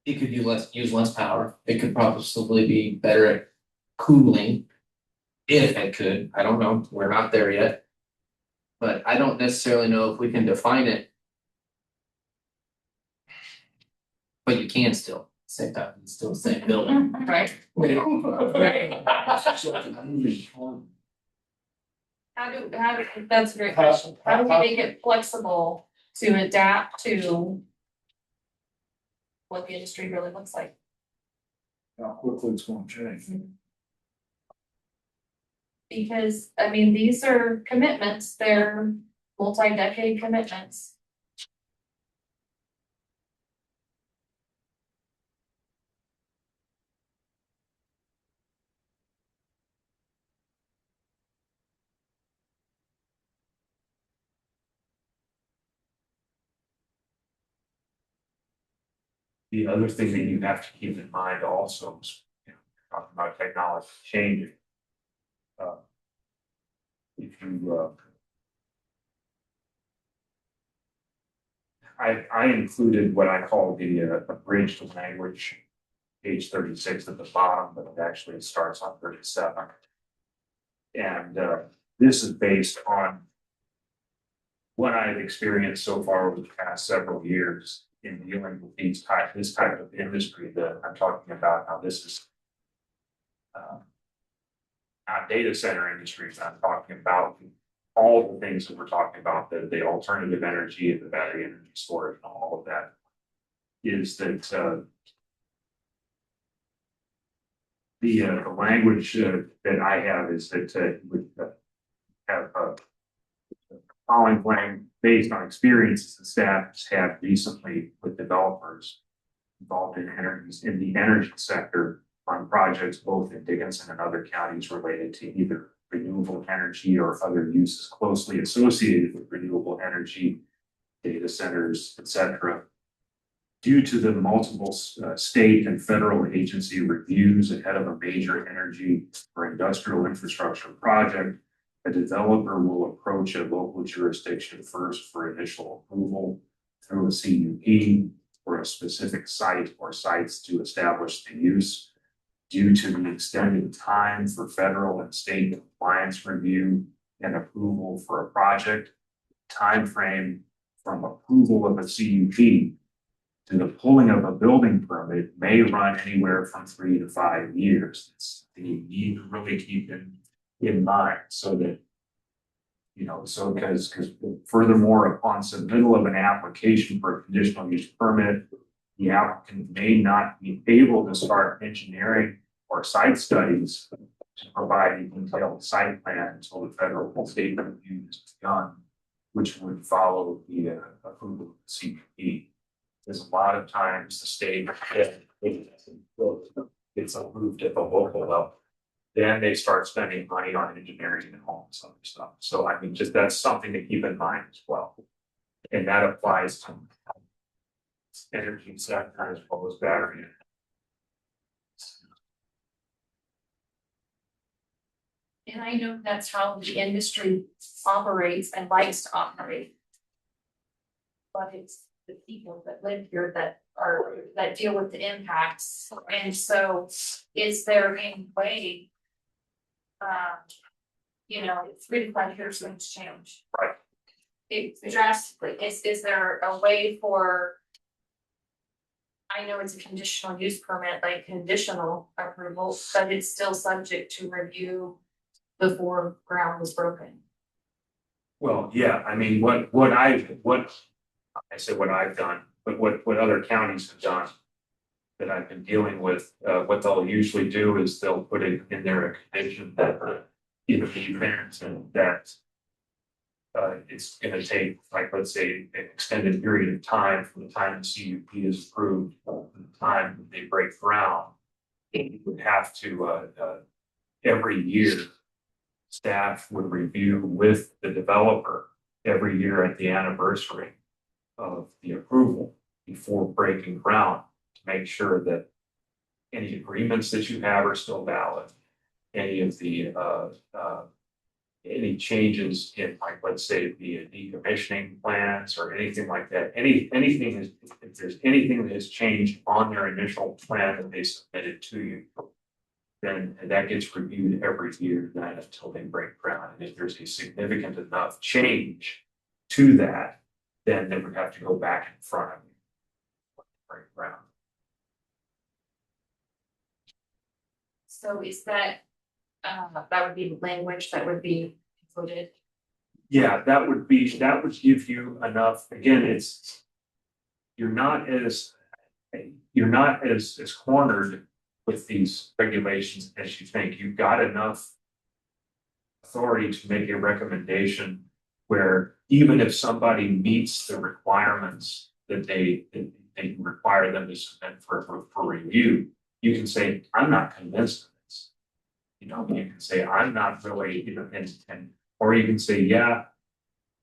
[SPEAKER 4] it could use less power. It could probably be better at cooling. If it could, I don't know, we're not there yet. But I don't necessarily know if we can define it. But you can still, same time, it's still the same building.
[SPEAKER 3] Right. That's a great question. How do we make it flexible to adapt to what the industry really looks like?
[SPEAKER 1] How quickly it's gonna change.
[SPEAKER 3] Because, I mean, these are commitments, they're multi-decade commitments.
[SPEAKER 2] The other thing that you have to keep in mind also is, talking about technology changing. If you, I included what I call the abridged language, page 36 at the bottom, but it actually starts on 37. And this is based on what I've experienced so far over the past several years in dealing with this type of industry that I'm talking about. Now, this is not data center industries. I'm talking about all the things that we're talking about, the alternative energy and the battery energy storage and all of that. Is that the language that I have is that would have following plan based on experiences that staff has had recently with developers involved in the energy sector on projects both in Dickinson and other counties related to either renewable energy or other uses closely associated with renewable energy, data centers, etc. Due to the multiple state and federal agency reviews ahead of a major energy or industrial infrastructure project, a developer will approach a local jurisdiction first for initial approval through a CUP for a specific site or sites to establish the use. Due to the extended time for federal and state compliance review and approval for a project, time frame from approval of a CUP to the pulling of a building permit may run anywhere from 3 to 5 years. It's something you need to really keep in mind so that, because furthermore, upon submittal of an application for a conditional use permit, the applicant may not be able to start engineering or site studies to provide a detailed site plan until the federal and state review is begun, which would follow the approval of the CUP. There's a lot of times the state gets approved at the local level. Then they start spending money on engineering and all this other stuff. So I mean, just that's something to keep in mind as well. And that applies to energy sector as well as battery.
[SPEAKER 3] And I know that's how the industry operates and likes to operate. But it's the people that live here that deal with the impacts. And so is there a way, 3 to 5 years things change.
[SPEAKER 2] Right.
[SPEAKER 3] It drastically, is there a way for, I know it's a conditional use permit, like conditional approval, but it's still subject to review before ground was broken?
[SPEAKER 2] Well, yeah, I mean, what I've done, but what other counties have done that I've been dealing with, what they'll usually do is they'll put it in their condition that either the event and that it's going to take, like, let's say, an extended period of time from the time the CUP is approved to the time that they break ground. You would have to every year, staff would review with the developer every year at the anniversary of the approval before breaking ground to make sure that any agreements that you have are still valid. Any of the any changes in, like, let's say, the decommissioning plans or anything like that, anything is, if there's anything that has changed on their initial plan that they submitted to you, then that gets reviewed every year, not until they break ground. And if there's a significant enough change to that, then they would have to go back in front of you. Break ground.
[SPEAKER 3] So is that, that would be the language that would be included?
[SPEAKER 2] Yeah, that would give you enough, again, you're not as cornered with these regulations as you think. You've got enough authority to make a recommendation where even if somebody meets the requirements that they require them to submit for review, you can say, I'm not convinced of this. You know, you can say, I'm not really, you know, and or you can say, yeah,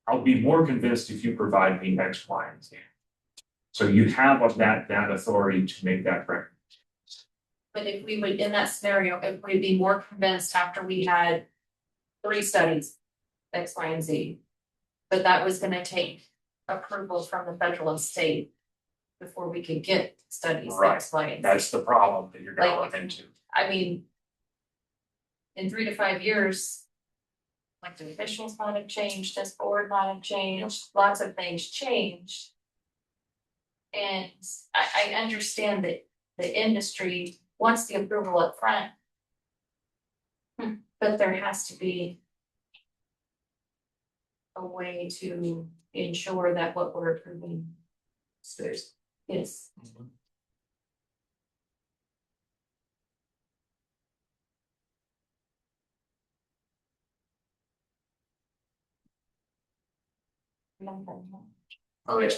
[SPEAKER 2] I'll be more convinced if you provide me X, Y, and Z. So you have that authority to make that recommendation.
[SPEAKER 3] But if we would, in that scenario, if we'd be more convinced after we had 3 studies, X, Y, and Z, but that was gonna take approval from the federal and state before we could get studies X, Y, and Z.
[SPEAKER 2] That's the problem that you're gonna run into.
[SPEAKER 3] I mean, in 3 to 5 years, elected officials might have changed, this board might have changed, lots of things changed. And I understand that the industry wants the approval up front. But there has to be a way to ensure that what we're approving is.
[SPEAKER 4] Oh, yeah.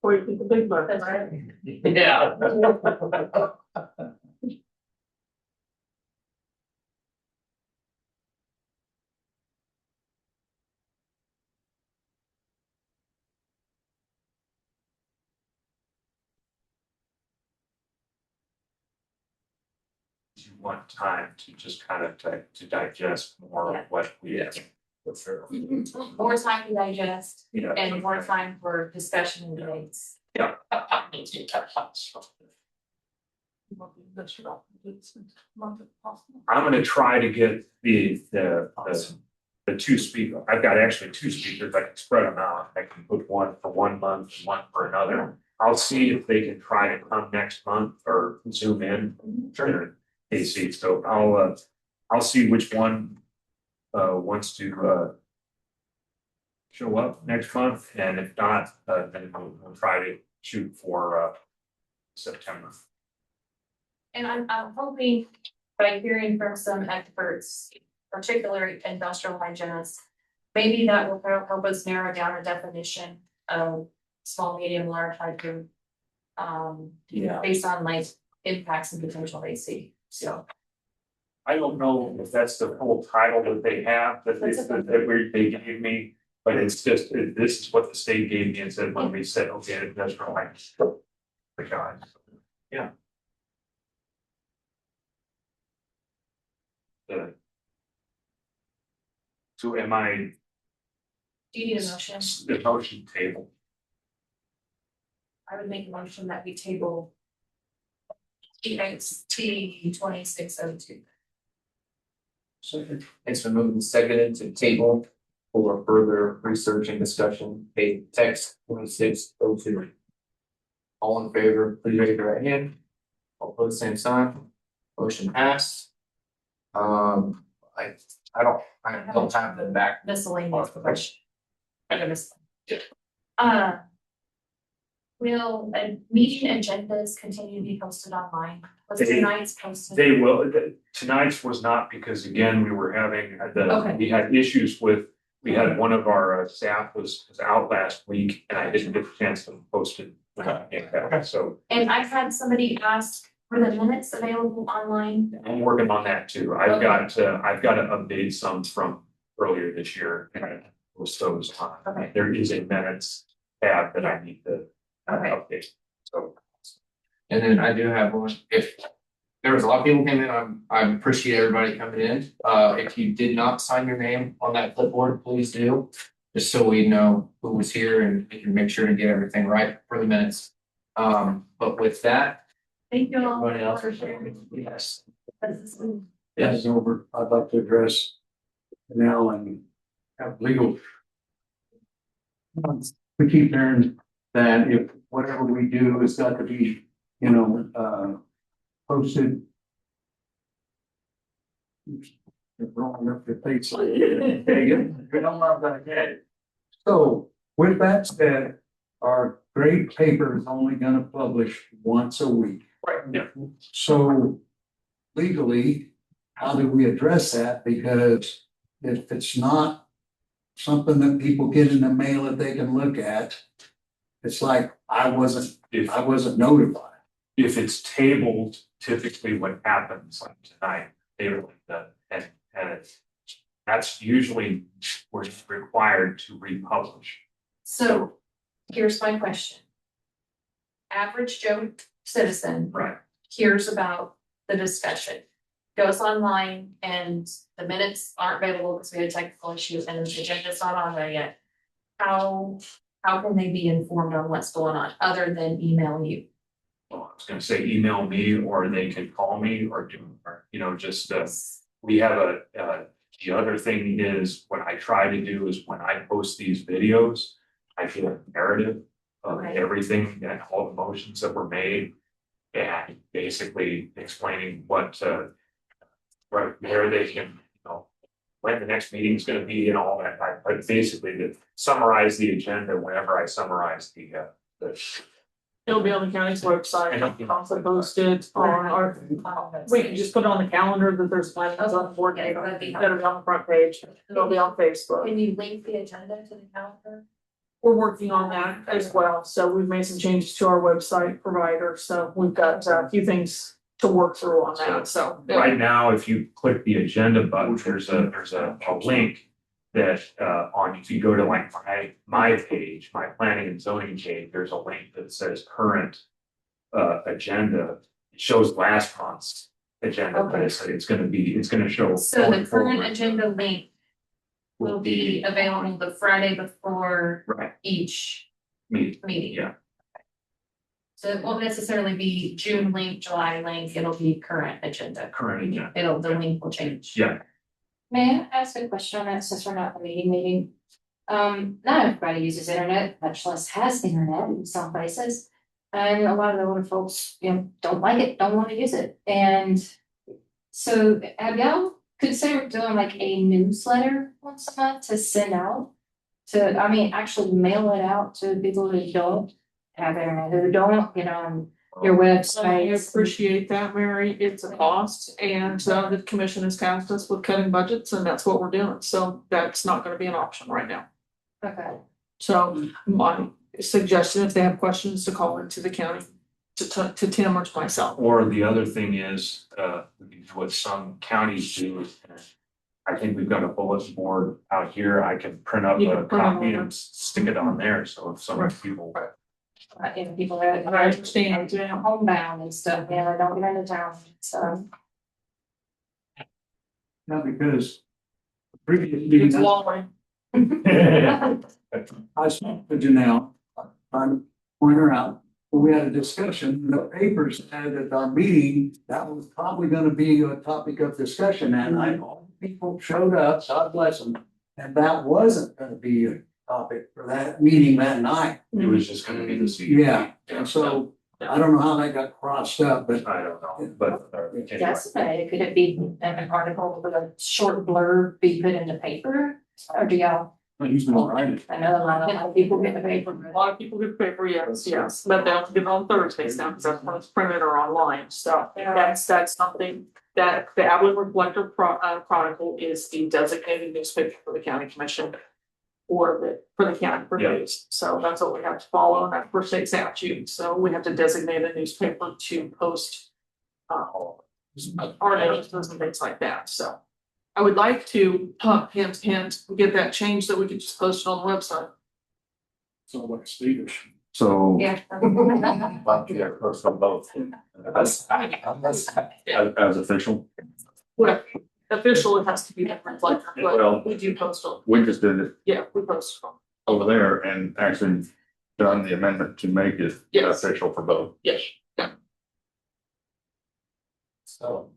[SPEAKER 8] Or you keep the big bucks, right?
[SPEAKER 4] Yeah.
[SPEAKER 2] You want time to just kind of to digest more of what we have.
[SPEAKER 3] More time to digest
[SPEAKER 2] Yeah.
[SPEAKER 3] and more time for discussion and debates.
[SPEAKER 2] Yeah. I'm gonna try to get the 2 speakers. I've got actually 2 speakers. I can spread them out. I can put one for 1 month and one for another. I'll see if they can try to come next month or zoom in. Sure. AC. So I'll see which one wants to show up next month, and if not, then we'll try to shoot for September.
[SPEAKER 3] And I'm hoping by hearing from some experts, particularly industrial hygienists, maybe that will help us narrow down a definition of small, medium, large hydro. Based on like impacts and potential they see. So
[SPEAKER 2] I don't know if that's the full title that they have, that they gave me, but it's just, this is what the state gave me and said when we said, okay, that's right. The guys. Yeah. So am I?
[SPEAKER 3] do you need a motion?
[SPEAKER 2] The motion table.
[SPEAKER 3] I would make a motion that we table EXT 2602.
[SPEAKER 4] It's been moved and seconded to table for further research and discussion, text 2602. All in favor, please raise your right hand. All opposed, same sign. Motion passed. I don't have the back.
[SPEAKER 3] Miscellaneous question. Will meeting agendas continue to be posted online? Was tonight's posted?
[SPEAKER 2] They will. Tonight's was not, because again, we were having we had issues with, we had one of our staff was out last week and I didn't get a chance to post it. So.
[SPEAKER 3] And I've had somebody ask, are the minutes available online?
[SPEAKER 2] I'm working on that too. I've got to update some from earlier this year and post those on.
[SPEAKER 3] Okay.
[SPEAKER 2] There is a minutes tab that I need to update. So.
[SPEAKER 4] And then I do have one, if There was a lot of people came in. I appreciate everybody coming in. If you did not sign your name on that clipboard, please do. Just so we know who was here and we can make sure to get everything right for the minutes. But with that.
[SPEAKER 3] Thank you all.
[SPEAKER 4] Everybody else?
[SPEAKER 3] for sharing.
[SPEAKER 4] Yes.
[SPEAKER 1] Yes, over, I'd like to address now and have legal. We keep hearing that if whatever we do has got to be, posted. You're rolling up your face. You don't want that head. So with that said, our grade paper is only gonna publish once a week.
[SPEAKER 4] Right. Yeah.
[SPEAKER 1] So legally, how do we address that? Because if it's not something that people get in the mail that they can look at, it's like I wasn't notified.
[SPEAKER 2] If it's tabled, typically what happens like tonight, they were like that, and that's usually where it's required to republish.
[SPEAKER 3] So here's my question. Average Joe citizen.
[SPEAKER 2] Right.
[SPEAKER 3] Hears about the discussion, goes online and the minutes aren't available because we had a technical issue and the agenda's not on there yet. How can they be informed on what's going on other than email you?
[SPEAKER 2] Well, I was gonna say email me or they could call me or do, or, just, we have the other thing is what I try to do is when I post these videos, I feel a narrative of everything and all the motions that were made. And basically explaining what, where they can, when the next meeting is gonna be and all that. I basically to summarize the agenda whenever I summarize the.
[SPEAKER 6] It'll be on the county's website, and also posted on our, we can just put it on the calendar that there's plans on board. That'll be on the front page, it'll be on Facebook.
[SPEAKER 3] Can you link the agenda to the calendar?
[SPEAKER 6] We're working on that as well, so we've made some changes to our website provider, so we've got a few things to work through on that, so.
[SPEAKER 2] Right now, if you click the agenda button, there's a link that if you go to like my page, my planning and zoning page, there's a link that says current agenda. It shows last month's agenda, but it's gonna show.
[SPEAKER 3] So the current agenda link will be available the Friday before each meeting.
[SPEAKER 2] Yeah.
[SPEAKER 3] So it won't necessarily be June link, July link, it'll be current agenda.
[SPEAKER 2] Current agenda.
[SPEAKER 3] The link will change.
[SPEAKER 2] Yeah.
[SPEAKER 7] May I ask a question on that since we're not in a meeting? Not everybody uses internet, much less has internet in some places. And a lot of the older folks, don't like it, don't want to use it. And so have y'all considered doing like a newsletter once a month to send out? Actually mail it out to people who don't have internet, who don't, on your website.
[SPEAKER 6] I appreciate that, Mary. It's a cost, and the commission has tasked us with cutting budgets, and that's what we're doing. So that's not gonna be an option right now.
[SPEAKER 7] Okay.
[SPEAKER 6] So my suggestion, if they have questions, to call into the county, to Tim or to myself.
[SPEAKER 2] Or the other thing is, what some counties do is, I think we've got a bulletin board out here. I can print up a copy and stick it on there. So if some people.
[SPEAKER 7] People that
[SPEAKER 6] I understand,
[SPEAKER 7] homebound and stuff, they don't get into town, so.
[SPEAKER 1] Now, because previous meeting,
[SPEAKER 6] it's long.
[SPEAKER 1] I spoke to Janelle, trying to point her out. We had a discussion, the papers said at our meeting, that was probably gonna be a topic of discussion, and all people showed up, God bless them. And that wasn't gonna be a topic for that meeting that night.
[SPEAKER 2] It was just gonna be the CUP.
[SPEAKER 1] Yeah, and so I don't know how that got crossed up, but.
[SPEAKER 2] I don't know, but. Anyway.
[SPEAKER 7] Yes, but could it be an article with a short blurb be put in the paper, or do y'all? I know a lot of people get the paper.
[SPEAKER 6] A lot of people get the paper, yes, but they don't get it on Thursdays now, because that's when it's printed or online, so that's something that the Abilene Reflector Chronicle is the designated newspaper for the county commission. For the county for news, so that's what we have to follow, and that's for state statute, so we have to designate a newspaper to post our announcements and things like that, so. I would like to, hint, get that changed, that we could just post it on the website.
[SPEAKER 1] So like Swedish.
[SPEAKER 11] So
[SPEAKER 3] Yeah.
[SPEAKER 15] But yeah, first from both.
[SPEAKER 11] as official,
[SPEAKER 8] Well, official, it has to be different, like,
[SPEAKER 11] Well-
[SPEAKER 8] we do postal,
[SPEAKER 11] we just did it
[SPEAKER 8] yeah, we post.
[SPEAKER 11] over there and actually done the amendment to make it
[SPEAKER 8] Yes.
[SPEAKER 11] official for both.
[SPEAKER 8] Yes.
[SPEAKER 4] So.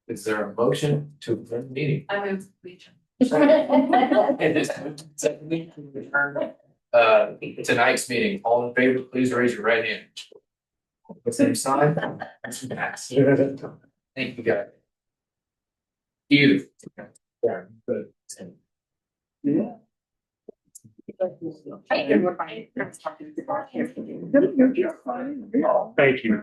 [SPEAKER 4] Is there a motion to adjourn the meeting?
[SPEAKER 3] I moved.
[SPEAKER 4] And this secondly, to adjourn, tonight's meeting, all in favor, please raise your right hand. The same sign. Thank you, guys. You. Yeah, good.
[SPEAKER 12] Yeah.
[SPEAKER 16] Thank you.